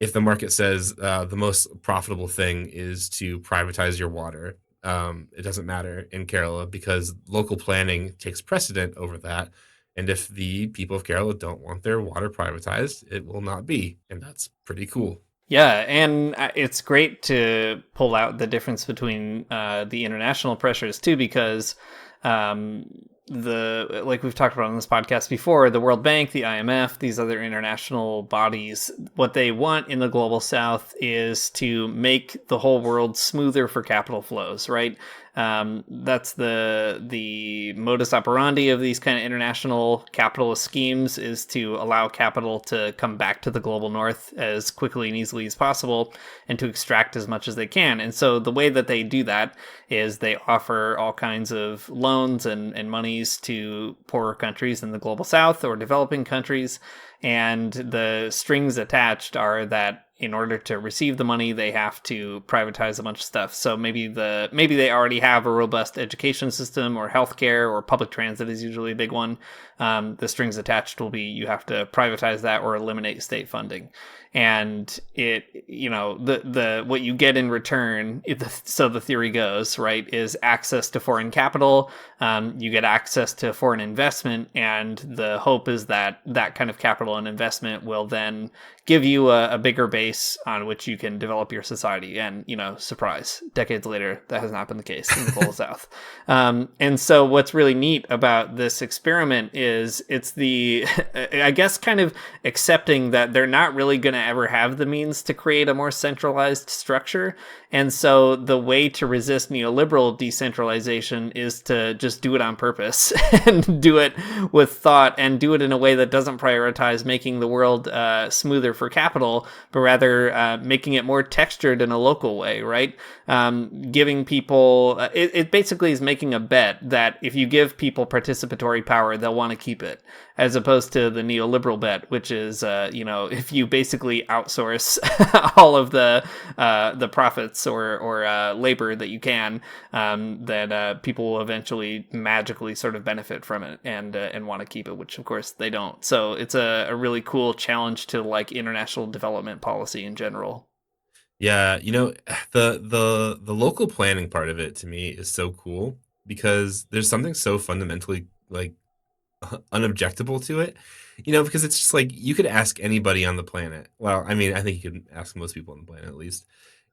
if the market says the most profitable thing is to privatize your water. It doesn't matter in Kerala because local planning takes precedent over that. And if the people of Kerala don't want their water privatized, it will not be. And that's pretty cool. Yeah, and it's great to pull out the difference between the international pressures, too, because like we've talked about on this podcast before, the World Bank, the IMF, these other international bodies, what they want in the global south is to make the whole world smoother for capital flows, right? That's the modus operandi of these kind of international capitalist schemes, is to allow capital to come back to the global north as quickly and easily as possible and to extract as much as they can. And so the way that they do that is they offer all kinds of loans and monies to poorer countries in the global south or developing countries. And the strings attached are that in order to receive the money, they have to privatize a bunch of stuff. So maybe they already have a robust education system or healthcare, or public transit is usually a big one. The strings attached will be you have to privatize that or eliminate state funding. And it, the what you get in return, so the theory goes, right, is access to foreign capital. You get access to foreign investment, and the hope is that that kind of capital and investment will then give you a bigger base on which you can develop your society. And, surprise, decades later, that has not been the case in the global south. And so what's really neat about this experiment is it's I guess, kind of accepting that they're not really going to ever have the means to create a more centralized structure. And so the way to resist neoliberal decentralization is to just do it on purpose and do it with thought, and do it in a way that doesn't prioritize making the world smoother for capital, but rather making it more textured in a local way, right? Giving people, it basically is making a bet that if you give people participatory power, they'll want to keep it, as opposed to the neoliberal bet, which is, if you basically outsource all of the profits or labor that you can, then people will eventually magically sort of benefit from it and want to keep it, which of course they don't. So it's a really cool challenge to like international development policy in general. Yeah, the local planning part of it to me is so cool, because there's something so fundamentally like unobjectable to it. Because it's just like you could ask anybody on the planet. Well, I mean, I think you could ask most people on the planet at least.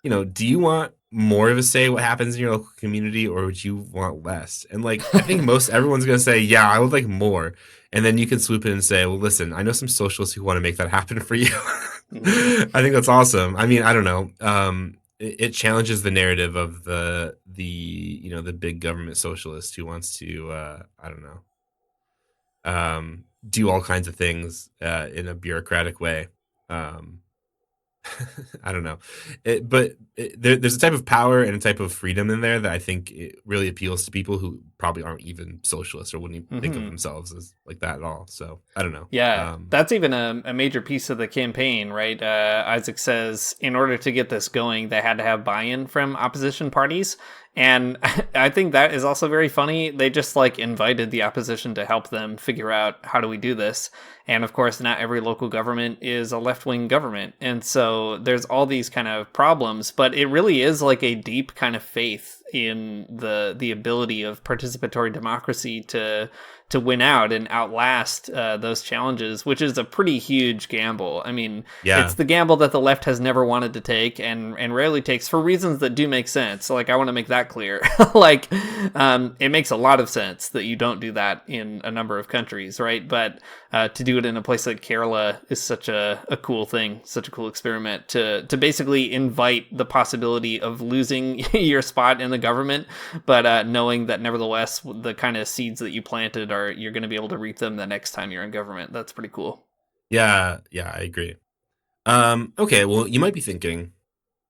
Do you want more of a say what happens in your local community, or would you want less? And like, I think everyone's going to say, yeah, I would like more. And then you can swoop in and say, well, listen, I know some socialists who want to make that happen for you. I think that's awesome. I mean, I don't know. It challenges the narrative of the big government socialist who wants to, I don't know, do all kinds of things in a bureaucratic way. I don't know, there's a type of power and a type of freedom in there that I think it really appeals to people who probably aren't even socialists or wouldn't even think of themselves as like that at all. So I don't know. Yeah, that's even a major piece of the campaign, right? Isaac says in order to get this going, they had to have buy-in from opposition parties. And I think that is also very funny. They just like invited the opposition to help them figure out how do we do this. And of course, not every local government is a left-wing government. And so there's all these kind of problems, but it really is like a deep kind of faith in the ability of participatory democracy to win out and outlast those challenges, which is a pretty huge gamble. I mean, It's the gamble that the left has never wanted to take and rarely takes for reasons that do make sense. Like, I want to make that clear. It makes a lot of sense that you don't do that in a number of countries, right? But to do it in a place like Kerala is such a cool thing, such a cool experiment to basically invite the possibility of losing your spot in the government, but knowing that nevertheless the kind of seeds that you planted you're going to be able to reap them the next time you're in government. That's pretty cool. Yeah, I agree. Okay, well, you might be thinking,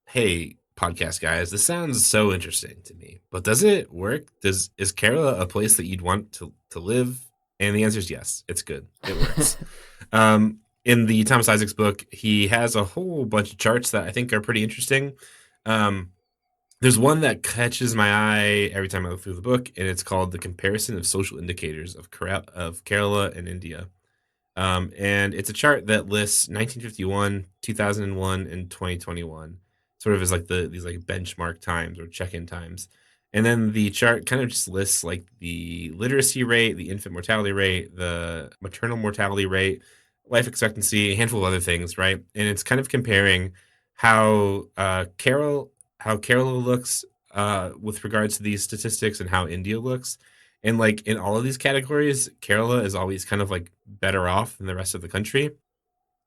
hey, podcast guys, this sounds so interesting to me, but does it work? Is Kerala a place that you'd want to live? And the answer is yes. It's good. It works. In the Thomas Isaacs book, he has a whole bunch of charts that I think are pretty interesting. There's one that catches my eye every time I look through the book, and it's called The Comparison of Social Indicators of Kerala and India. And it's a chart that lists 1951, 2001, and 2021, sort of as like these like benchmark times or check-in times. And then the chart kind of just lists like the literacy rate, the infant mortality rate, the maternal mortality rate, life expectancy, a handful of other things, right? And it's kind of comparing how Kerala looks with regards to these statistics and how India looks. And like in all of these categories, Kerala is always kind of like better off than the rest of the country.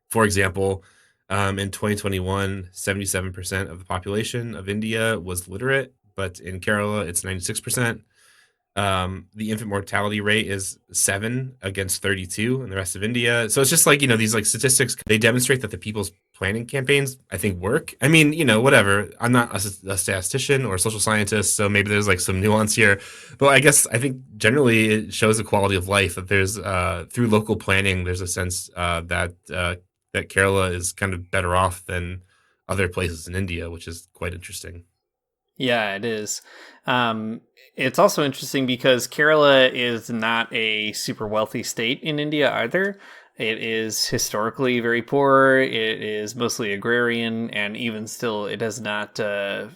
For example, in 2021, 77% of the population of India was literate, but in Kerala, it's 96%. The infant mortality rate is 7 against 32 in the rest of India. So it's just like, these like statistics, they demonstrate that the people's planning campaigns, I think, work. I mean, whatever. I'm not a statistician or a social scientist, so maybe there's like some nuance here. But I think generally it shows the quality of life that there's, through local planning, there's a sense that Kerala is kind of better off than other places in India, which is quite interesting. Yeah, it is. It's also interesting because Kerala is not a super wealthy state in India either. It is historically very poor. It is mostly agrarian, and even still, it has not, Isaac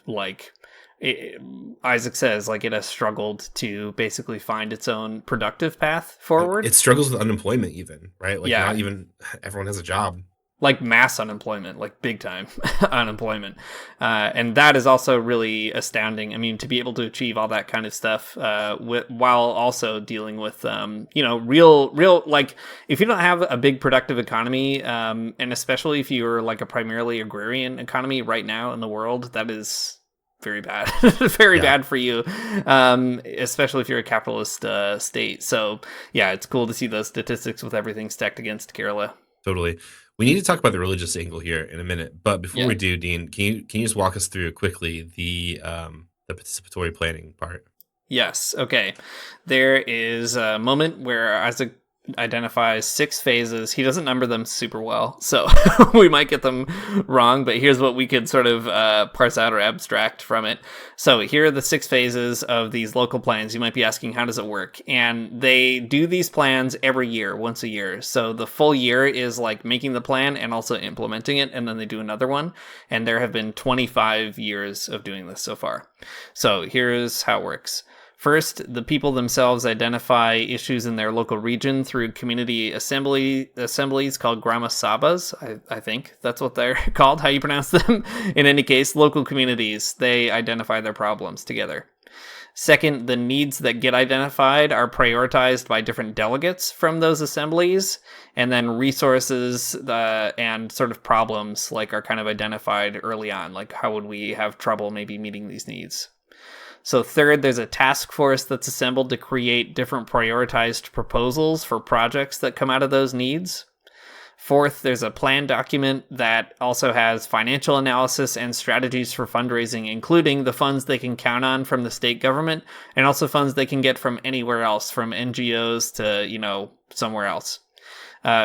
says, like, it has struggled to basically find its own productive path forward. It struggles with unemployment even, right? Like, not even everyone has a job. Like mass unemployment, like big time unemployment. And that is also really astounding. I mean, to be able to achieve all that kind of stuff while also dealing with, real, like, if you don't have a big productive economy, and especially if you're like a primarily agrarian economy right now in the world, that is very bad, very bad for you, especially if you're a capitalist state. So, yeah, it's cool to see those statistics with everything stacked against Kerala. Totally. We need to talk about the religious angle here in a minute, but before we do, Dean, can you just walk us through quickly the participatory planning part? Yes. Okay. There is a moment where Isaac identifies 6 phases. He doesn't number them super well, so we might get them wrong, but here's what we could sort of parse out or abstract from it. So here are the 6 phases of these local plans. You might be asking, how does it work? And they do these plans every year, once a year. So the full year is like making the plan and also implementing it, and then they do another one. And there have been 25 years of doing this so far. So here's how it works. First, the people themselves identify issues in their local region through community assemblies called Grama Sabhas. I think that's what they're called, how you pronounce them. In any case, local communities, they identify their problems together. Second, the needs that get identified are prioritized by different delegates from those assemblies, and then resources and sort of problems like are kind of identified early on, like how would we have trouble maybe meeting these needs. So third, there's a task force that's assembled to create different prioritized proposals for projects that come out of those needs. Fourth, there's a plan document that also has financial analysis and strategies for fundraising, including the funds they can count on from the state government and also funds they can get from anywhere else, from NGOs to, somewhere else.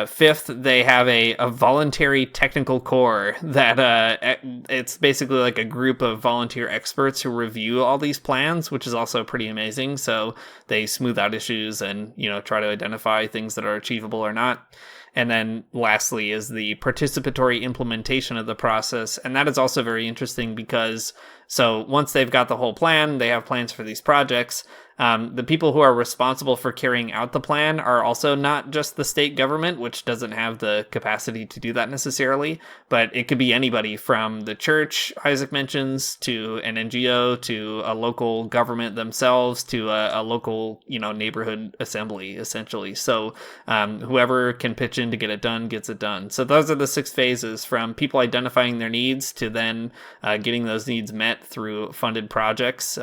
Fifth, they have a voluntary technical core that it's basically like a group of volunteer experts who review all these plans, which is also pretty amazing. So they smooth out issues and, try to identify things that are achievable or not. And then lastly is the participatory implementation of the process. And that is also very interesting because so once they've got the whole plan, they have plans for these projects. The people who are responsible for carrying out the plan are also not just the state government, which doesn't have the capacity to do that necessarily, but it could be anybody from the church, Isaac mentions, to an NGO, to a local government themselves, to a local, neighborhood assembly, essentially. So whoever can pitch in to get it done, gets it done. So those are the 6 phases, from people identifying their needs to then getting those needs met through funded projects.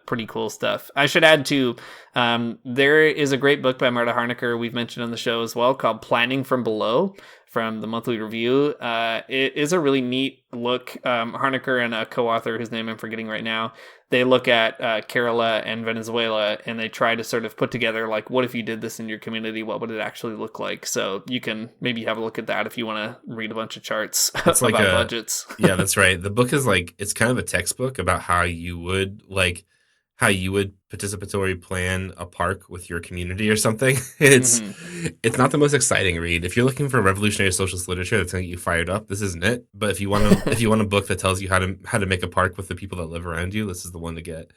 Pretty cool stuff. I should add too, there is a great book by Marta Honaker we've mentioned on the show as well called Planning from Below from the Monthly Review. It is a really neat look. Honaker and a co-author whose name I'm forgetting right now, they look at Kerala and Venezuela and they try to sort of put together like, what if you did this in your community? What would it actually look like? So you can maybe have a look at that if you want to read a bunch of charts about budgets. Yeah, that's right. The book is like, it's kind of a textbook about how you would participatory plan a park with your community or something. It's not the most exciting read. If you're looking for revolutionary socialist literature that's going to get you fired up, this isn't it. But if you want a book that tells you how to make a park with the people that live around you, this is the one to get.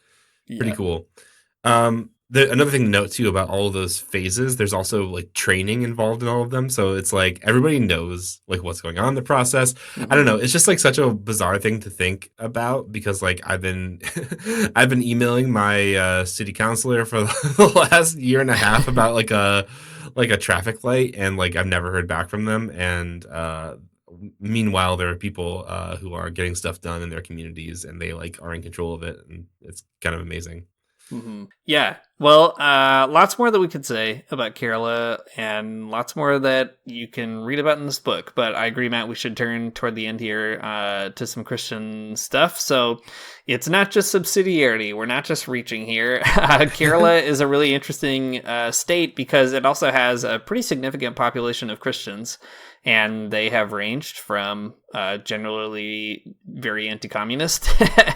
Pretty cool. Another thing to note too about all of those phases, there's also like training involved in all of them. So it's like everybody knows like what's going on in the process. I don't know. It's just like such a bizarre thing to think about because like I've been I've been emailing my city councilor for the last year and a half about like a traffic light, and like I've never heard back from them. And meanwhile, there are people who are getting stuff done in their communities, and they like are in control of it, and it's kind of amazing. Yeah. Well, lots more that we could say about Kerala, and lots more that you can read about in this book. But I agree, Matt, we should turn toward the end here to some Christian stuff. So it's not just subsidiarity. We're not just reaching here. Kerala is a really interesting state because it also has a pretty significant population of Christians. And they have ranged from generally very anti-communist,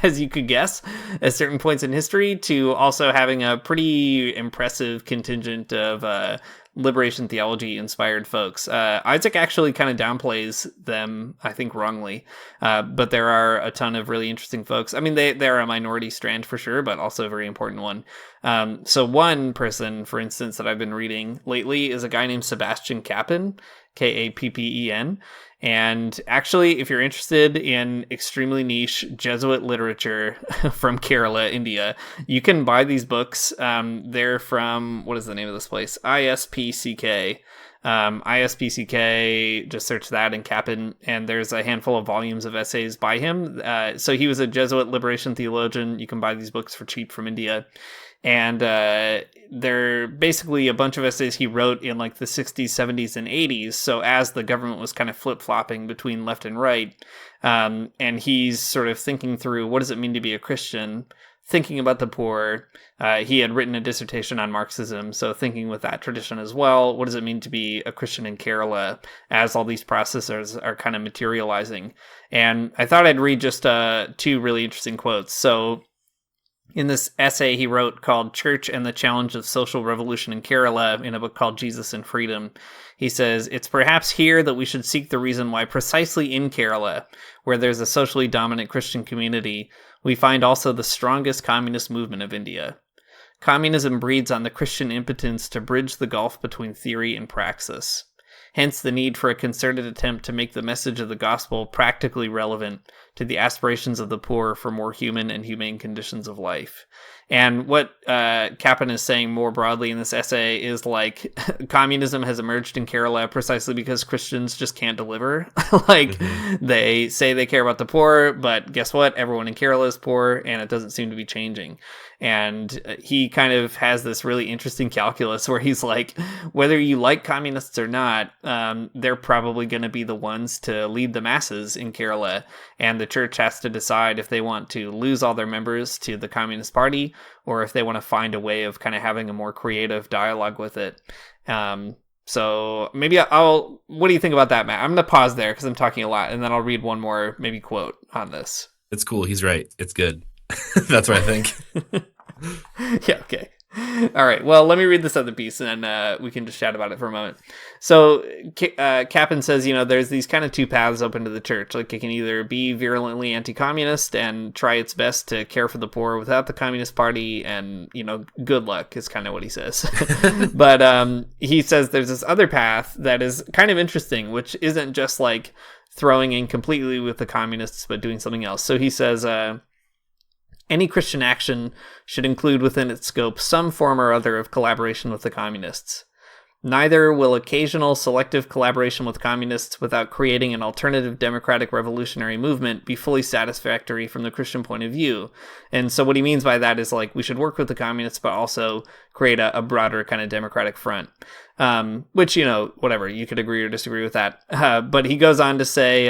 as you could guess, at certain points in history, to also having a pretty impressive contingent of liberation theology inspired folks. Isaac actually kind of downplays them, I think wrongly, but there are a ton of really interesting folks. I mean, they're a minority strand for sure, but also a very important one. So one person, for instance, that I've been reading lately is a guy named Sebastian Kappen, Kappen. And actually, if you're interested in extremely niche Jesuit literature from Kerala, India, you can buy these books. They're from, what is the name of this place? ISPCK. ISPCK, just search that in Kappen, and there's a handful of volumes of essays by him. So he was a Jesuit liberation theologian. You can buy these books for cheap from India. And they're basically a bunch of essays he wrote in like the 60s, 70s, and 80s. So as the government was kind of flip-flopping between left and right, and he's sort of thinking through what does it mean to be a Christian, thinking about the poor. He had written a dissertation on Marxism, so thinking with that tradition as well. What does it mean to be a Christian in Kerala as all these processes are kind of materializing? And I thought I'd read just two really interesting quotes. So in this essay he wrote called Church and the Challenge of Social Revolution in Kerala, in a book called Jesus and Freedom, he says, "It's perhaps here that we should seek the reason why precisely in Kerala, where there's a socially dominant Christian community, we find also the strongest communist movement of India. Communism breeds on the Christian impotence to bridge the gulf between theory and praxis. Hence the need for a concerted attempt to make the message of the gospel practically relevant to the aspirations of the poor for more human and humane conditions of life." And what Kappen is saying more broadly in this essay is like communism has emerged in Kerala precisely because Christians just can't deliver. They say they care about the poor, but guess what? Everyone in Kerala is poor, and it doesn't seem to be changing. And he kind of has this really interesting calculus where he's like, whether you like communists or not, they're probably going to be the ones to lead the masses in Kerala. And the church has to decide if they want to lose all their members to the Communist Party or if they want to find a way of kind of having a more creative dialogue with it. So maybe what do you think about that, Matt? I'm going to pause there because I'm talking a lot, and then I'll read one more maybe quote on this. It's cool. He's right. It's good. That's what I think. Yeah, okay. All right, well, let me read this other piece, and then we can just chat about it for a moment. So Kappen says, there's these kind of two paths open to the church. Like, it can either be virulently anti-communist and try its best to care for the poor without the Communist Party, and, good luck is kind of what he says. But he says there's this other path that is kind of interesting, which isn't just, like, throwing in completely with the communists, but doing something else. So he says, any Christian action should include within its scope some form or other of collaboration with the communists. Neither will occasional selective collaboration with communists without creating an alternative democratic revolutionary movement be fully satisfactory from the Christian point of view. And so what he means by that is like we should work with the communists, but also create a broader kind of democratic front. Which, whatever, you could agree or disagree with that. But he goes on to say,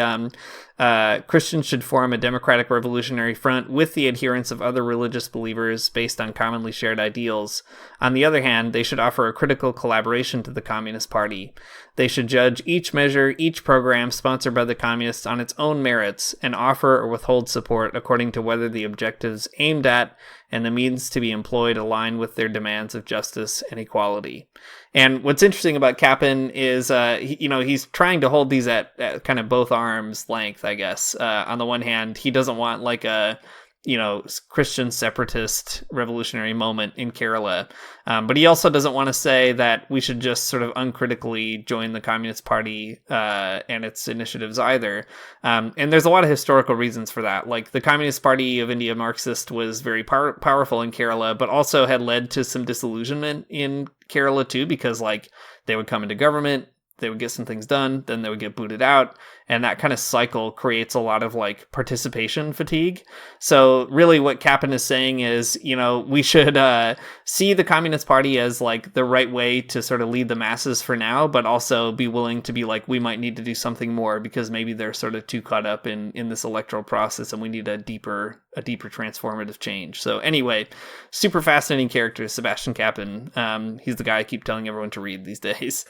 Christians should form a democratic revolutionary front with the adherence of other religious believers based on commonly shared ideals. On the other hand, they should offer a critical collaboration to the Communist Party. They should judge each measure, each program sponsored by the communists on its own merits and offer or withhold support according to whether the objectives aimed at and the means to be employed align with their demands of justice and equality. And what's interesting about Kappen is, he's trying to hold these at kind of both arms length, I guess. On the one hand, he doesn't want like a Christian separatist revolutionary moment in Kerala. But he also doesn't want to say that we should just sort of uncritically join the Communist Party and its initiatives either. And there's a lot of historical reasons for that. Like the Communist Party of India, Marxist, was very powerful in Kerala, but also had led to some disillusionment in Kerala too, because like they would come into government, they would get some things done, then they would get booted out. And that kind of cycle creates a lot of like participation fatigue. So really what Kappan is saying is, we should see the Communist Party as like the right way to sort of lead the masses for now, but also be willing to be like, we might need to do something more because maybe they're sort of too caught up in this electoral process and we need a deeper transformative change. So anyway, super fascinating character, Sebastian Kappan. He's the guy I keep telling everyone to read these days.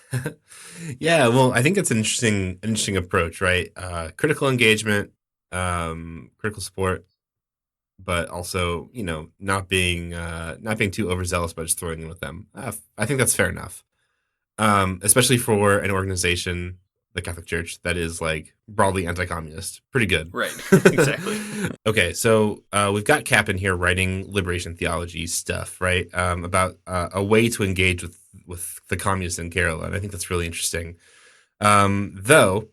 Yeah, well, I think it's an interesting approach, right? Critical engagement, critical support, but also, not being too overzealous by just throwing in with them. I think that's fair enough, especially for an organization, the Catholic Church, that is like broadly anti-communist. Pretty good, right? Exactly. Okay, so we've got Kappan here writing liberation theology stuff, right? About a way to engage with the communists in Kerala, and I think that's really interesting. Though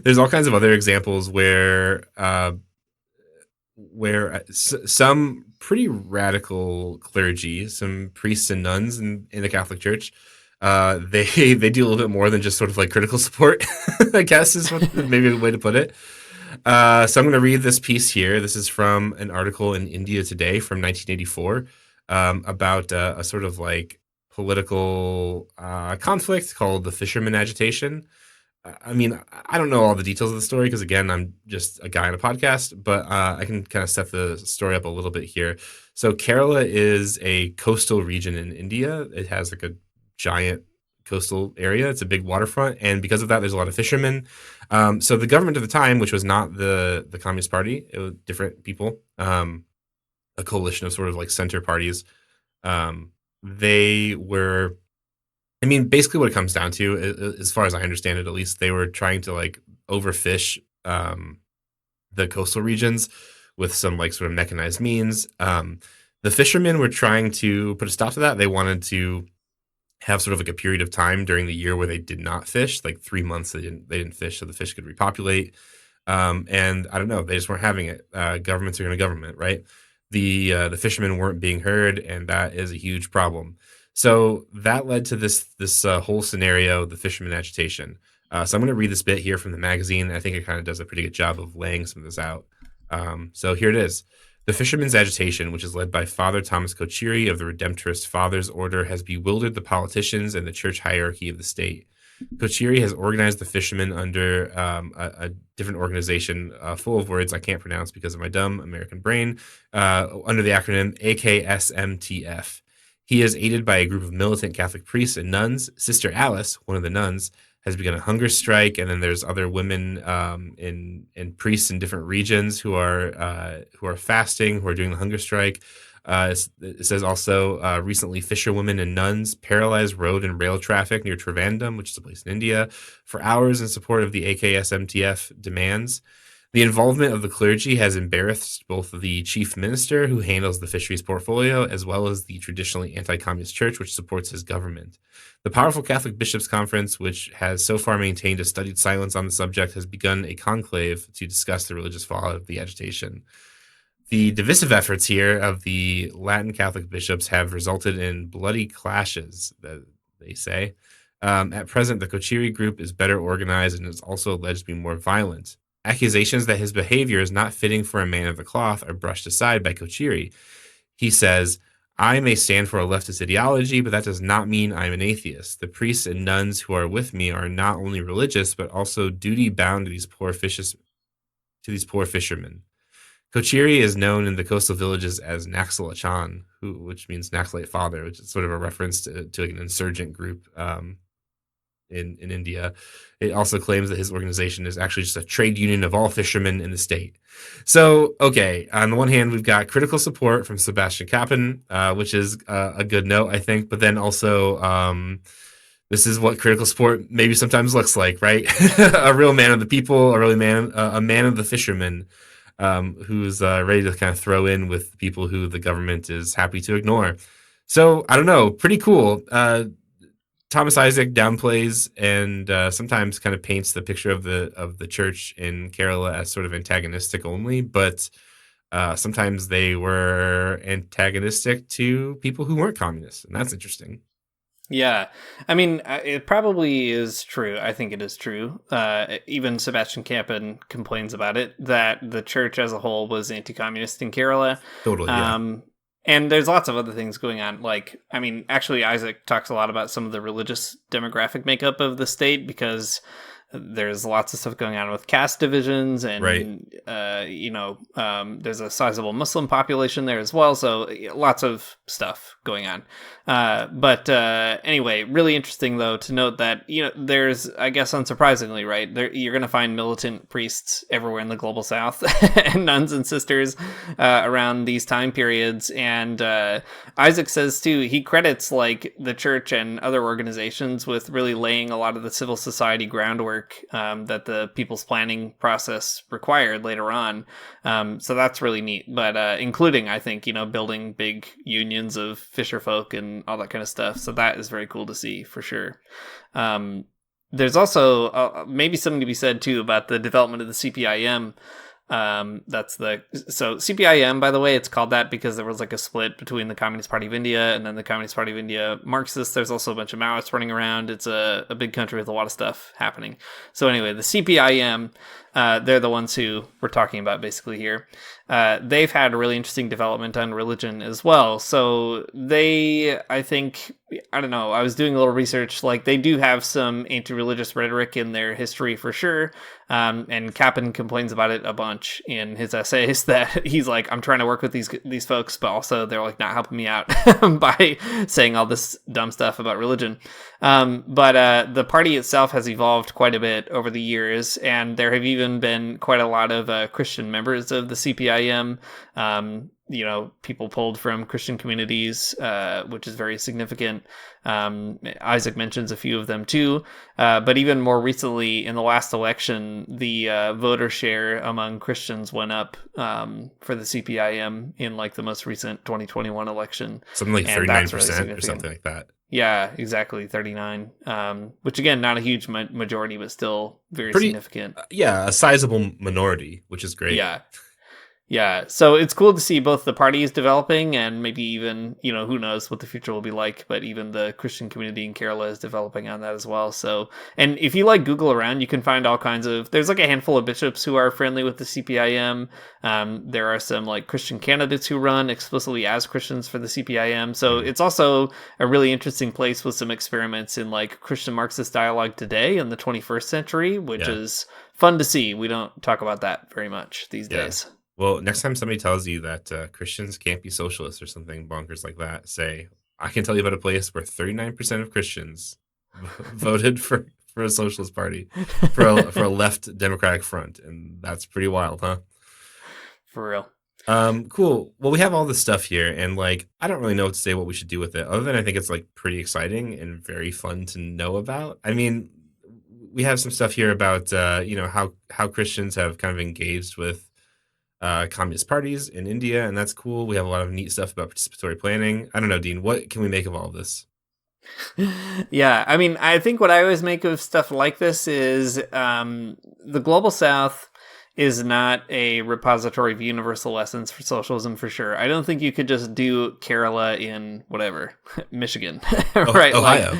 there's all kinds of other examples where some pretty radical clergy, some priests and nuns in the Catholic Church, they do a little bit more than just sort of like critical support, I guess is maybe a way to put it. So I'm going to read this piece here. This is from an article in India Today from 1984 about a sort of like political conflict called the Fisherman Agitation. I mean, I don't know all the details of the story because, again, I'm just a guy on a podcast, but I can kind of set the story up a little bit here. So Kerala is a coastal region in India. It has like a giant coastal area. It's a big waterfront, and because of that, there's a lot of fishermen. So the government at the time, which was not the Communist Party, it was different people, a coalition of sort of like center parties. They were, I mean, basically what it comes down to, as far as I understand it, at least, they were trying to like overfish the coastal regions with some like sort of mechanized means. The fishermen were trying to put a stop to that. They wanted to have sort of like a period of time during the year where they did not fish, like 3 months they didn't fish, so the fish could repopulate. And I don't know, they just weren't having it. Governments are going to government, right? The fishermen weren't being heard, and that is a huge problem. So that led to this whole scenario, the Fisherman Agitation. So I'm going to read this bit here from the magazine. I think it kind of does a pretty good job of laying some of this out. So here it is. The Fisherman's Agitation, which is led by Father Thomas Kochiri of the Redemptorist Fathers Order, has bewildered the politicians and the church hierarchy of the state. Kochiri has organized the fishermen under a different organization full of words I can't pronounce because of my dumb American brain, under the acronym AKSMTF. He is aided by a group of militant Catholic priests and nuns. Sister Alice, one of the nuns, has begun a hunger strike, and then there's other women and priests in different regions who are fasting, who are doing the hunger strike. It says also recently fisherwomen and nuns paralyzed road and rail traffic near Trivandrum, which is a place in India, for hours in support of the AKSMTF demands. The involvement of the clergy has embarrassed both the chief minister, who handles the fisheries portfolio, as well as the traditionally anti-communist church, which supports his government. The powerful Catholic Bishops' Conference, which has so far maintained a studied silence on the subject, has begun a conclave to discuss the religious fallout of the agitation. The divisive efforts here of the Latin Catholic bishops have resulted in bloody clashes, they say. At present, the Kochiri group is better organized and is also alleged to be more violent. Accusations that his behavior is not fitting for a man of the cloth are brushed aside by Kochiri. He says, I may stand for a leftist ideology, but that does not mean I'm an atheist. The priests and nuns who are with me are not only religious, but also duty-bound to these poor fishermen. Kochiri is known in the coastal villages as Naxalachan, which means Naxalite father, which is sort of a reference to like an insurgent group in India. It also claims that his organization is actually just a trade union of all fishermen in the state. So, okay, on the one hand, we've got critical support from Sebastian Kappan, which is a good note, I think. But then also, this is what critical support maybe sometimes looks like, right? A real man of the people, a man of the fishermen. who's ready to kind of throw in with people who the government is happy to ignore. So I don't know, pretty cool. Thomas Isaac downplays and sometimes kind of paints the picture of the church in Kerala as sort of antagonistic only, but sometimes they were antagonistic to people who weren't communists, and that's interesting. Yeah, I mean, it probably is true. I think it is true. Even Sebastian Campen complains about it, that the church as a whole was anti-communist in Kerala. Totally, yeah. And there's lots of other things going on. Like, I mean, actually, Isaac talks a lot about some of the religious demographic makeup of the state, because there's lots of stuff going on with caste divisions, and there's a sizable Muslim population there as well, so lots of stuff going on. But anyway, really interesting though to note that there's, I guess unsurprisingly, right, you're going to find militant priests everywhere in the global South and nuns and sisters around these time periods. And Isaac says too, he credits like the church and other organizations with really laying a lot of the civil society groundwork that the people's planning process required later on. So that's really neat. But including, I think, building big unions of fisher folk and all that kind of stuff. So that is very cool to see for sure. There's also maybe something to be said too about the development of the CPIM. So CPIM, by the way, it's called that because there was like a split between the Communist Party of India and then the Communist Party of India Marxists. There's also a bunch of Maoists running around. It's a big country with a lot of stuff happening. So anyway, the CPIM, they're the ones who we're talking about basically here. They've had a really interesting development on religion as well. So they, I think, I don't know, I was doing a little research, like they do have some anti-religious rhetoric in their history for sure. And Capon complains about it a bunch in his essays, that he's like, I'm trying to work with these folks, but also they're like not helping me out by saying all this dumb stuff about religion. But the party itself has evolved quite a bit over the years, and there have even been quite a lot of Christian members of the CPIM. People pulled from Christian communities, which is very significant. Isaac mentions a few of them too. But even more recently, in the last election, the voter share among Christians went up for the CPIM in like the most recent 2021 election. Something like 39% really or something like that. Yeah, exactly, 39. Which again, not a huge majority, but still very significant. Yeah, a sizable minority, which is great. Yeah, so it's cool to see both the parties developing and maybe even, who knows what the future will be like, but even the Christian community in Kerala is developing on that as well. So, and if you like Google around, you can find all kinds of, there's like a handful of bishops who are friendly with the CPIM. There are some like Christian candidates who run explicitly as Christians for the CPIM. So it's also a really interesting place with some experiments in like Christian Marxist dialogue today in the 21st century, which is fun to see. We don't talk about that very much these days. Well, next time somebody tells you that Christians can't be socialists or something bonkers like that, say, I can tell you about a place where 39% of Christians voted for a socialist party, for a left democratic front. And that's pretty wild, huh? For real. Cool. Well, we have all this stuff here, and like, I don't really know what to say what we should do with it, other than I think it's like pretty exciting and very fun to know about. I mean, we have some stuff here about, how Christians have kind of engaged with communist parties in India, and that's cool. We have a lot of neat stuff about participatory planning. I don't know, Dean, what can we make of all of this? Yeah, I mean, I think what I always make of stuff like this is the Global South is not a repository of universal lessons for socialism for sure. I don't think you could just do Kerala in whatever, Michigan, right? Ohio.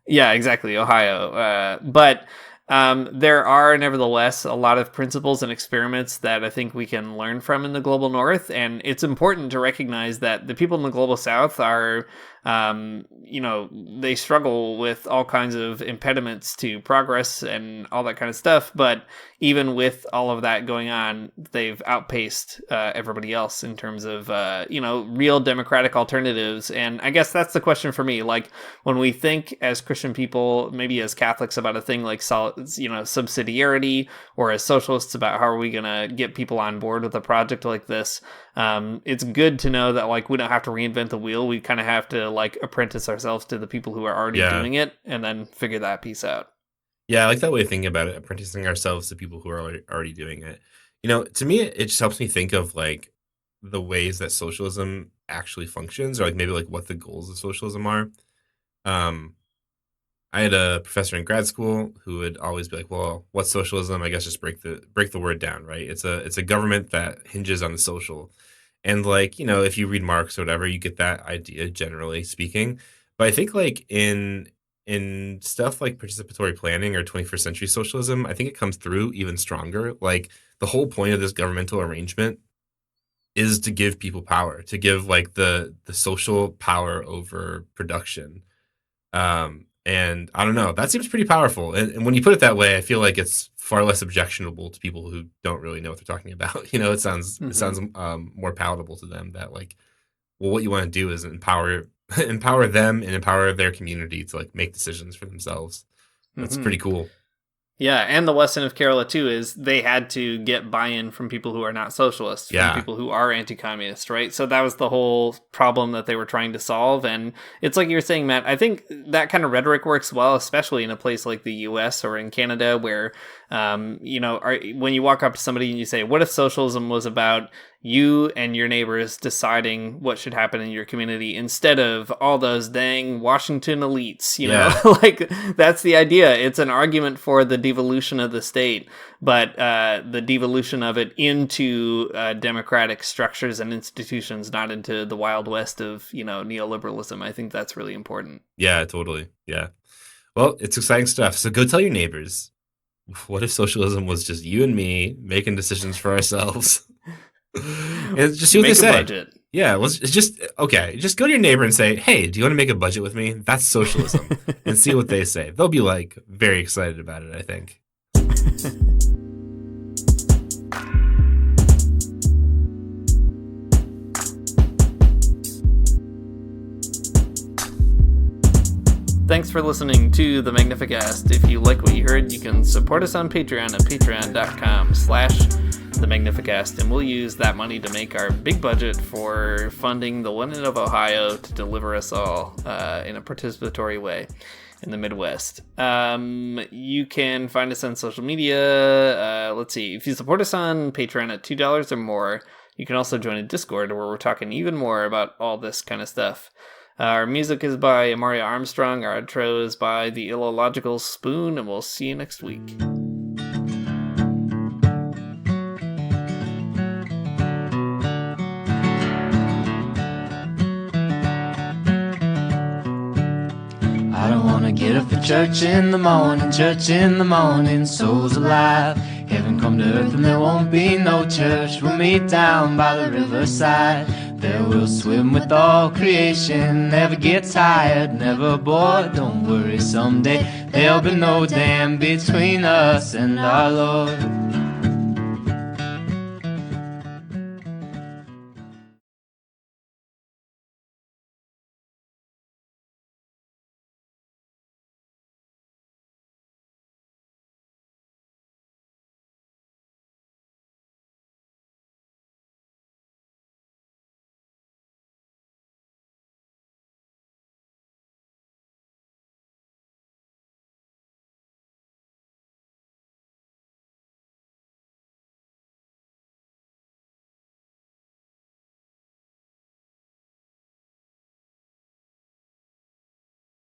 Yeah, exactly, Ohio. But there are nevertheless a lot of principles and experiments that I think we can learn from in the global north. And it's important to recognize that the people in the global south are, they struggle with all kinds of impediments to progress and all that kind of stuff. But even with all of that going on, they've outpaced everybody else in terms of, real democratic alternatives. And I guess that's the question for me. Like, when we think as Christian people, maybe as Catholics, about a thing like subsidiarity, or as socialists about how are we going to get people on board with a project like this, it's good to know that like we don't have to reinvent the wheel. We kind of have to like apprentice ourselves to the people who are already doing it, and then figure that piece out. Yeah, I like that way of thinking about it, apprenticing ourselves to people who are already doing it. To me, it just helps me think of like the ways that socialism actually functions, or like maybe like what the goals of socialism are. Um, I had a professor in grad school who would always be like, "Well, what's socialism? I guess just break the word down, right? It's a government that hinges on the social." And like, if you read Marx or whatever, you get that idea generally speaking. But I think like in stuff like participatory planning or 21st century socialism, I think it comes through even stronger. Like the whole point of this governmental arrangement is to give people power, to give like the social power over production. And I don't know, that seems pretty powerful. And when you put it that way, I feel like it's far less objectionable to people who don't really know what they're talking about. It sounds more palatable to them that like, well, what you want to do is empower them and empower their community to like make decisions for themselves. That's pretty cool. Yeah, and the lesson of Kerala, too, is they had to get buy-in from people who are not socialists, from people who are anti-communist, right? So that was the whole problem that they were trying to solve. And it's like you were saying, Matt, I think that kind of rhetoric works well, especially in a place like the US or in Canada, where, when you walk up to somebody and you say, what if socialism was about you and your neighbors deciding what should happen in your community instead of all those dang Washington elites, like that's the idea. It's an argument for the devolution of the state, but the devolution of it into democratic structures and institutions, not into the Wild West of, neoliberalism. I think that's really important. Yeah, totally. Yeah. Well, it's exciting stuff. So go tell your neighbors, what if socialism was just you and me making decisions for ourselves? And just see what they say. Budget. Yeah, just go to your neighbor and say, hey, do you want to make a budget with me? That's socialism. And see what they say. They'll be like very excited about it, I think. Thanks for listening to the Magnificast. If you like what you heard, you can support us on Patreon at patreon.com/the Magnificast, and we'll use that money to make our big budget for funding the Lent of Ohio to deliver us all in a participatory way in the Midwest. You can find us on social media. Let's see. If you support us on Patreon at $2 or more, you can also join a Discord where we're talking even more about all this kind of stuff. Our music is by Amaria Armstrong. Our outro is by The Illogical Spoon, and we'll see you next week. I don't wanna get up for church in the morning, souls alive. Heaven come to earth and there won't be no church. We'll meet down by the riverside. There we'll swim with all creation. Never get tired, never bored. Don't worry, someday there'll be no dam between us and our Lord.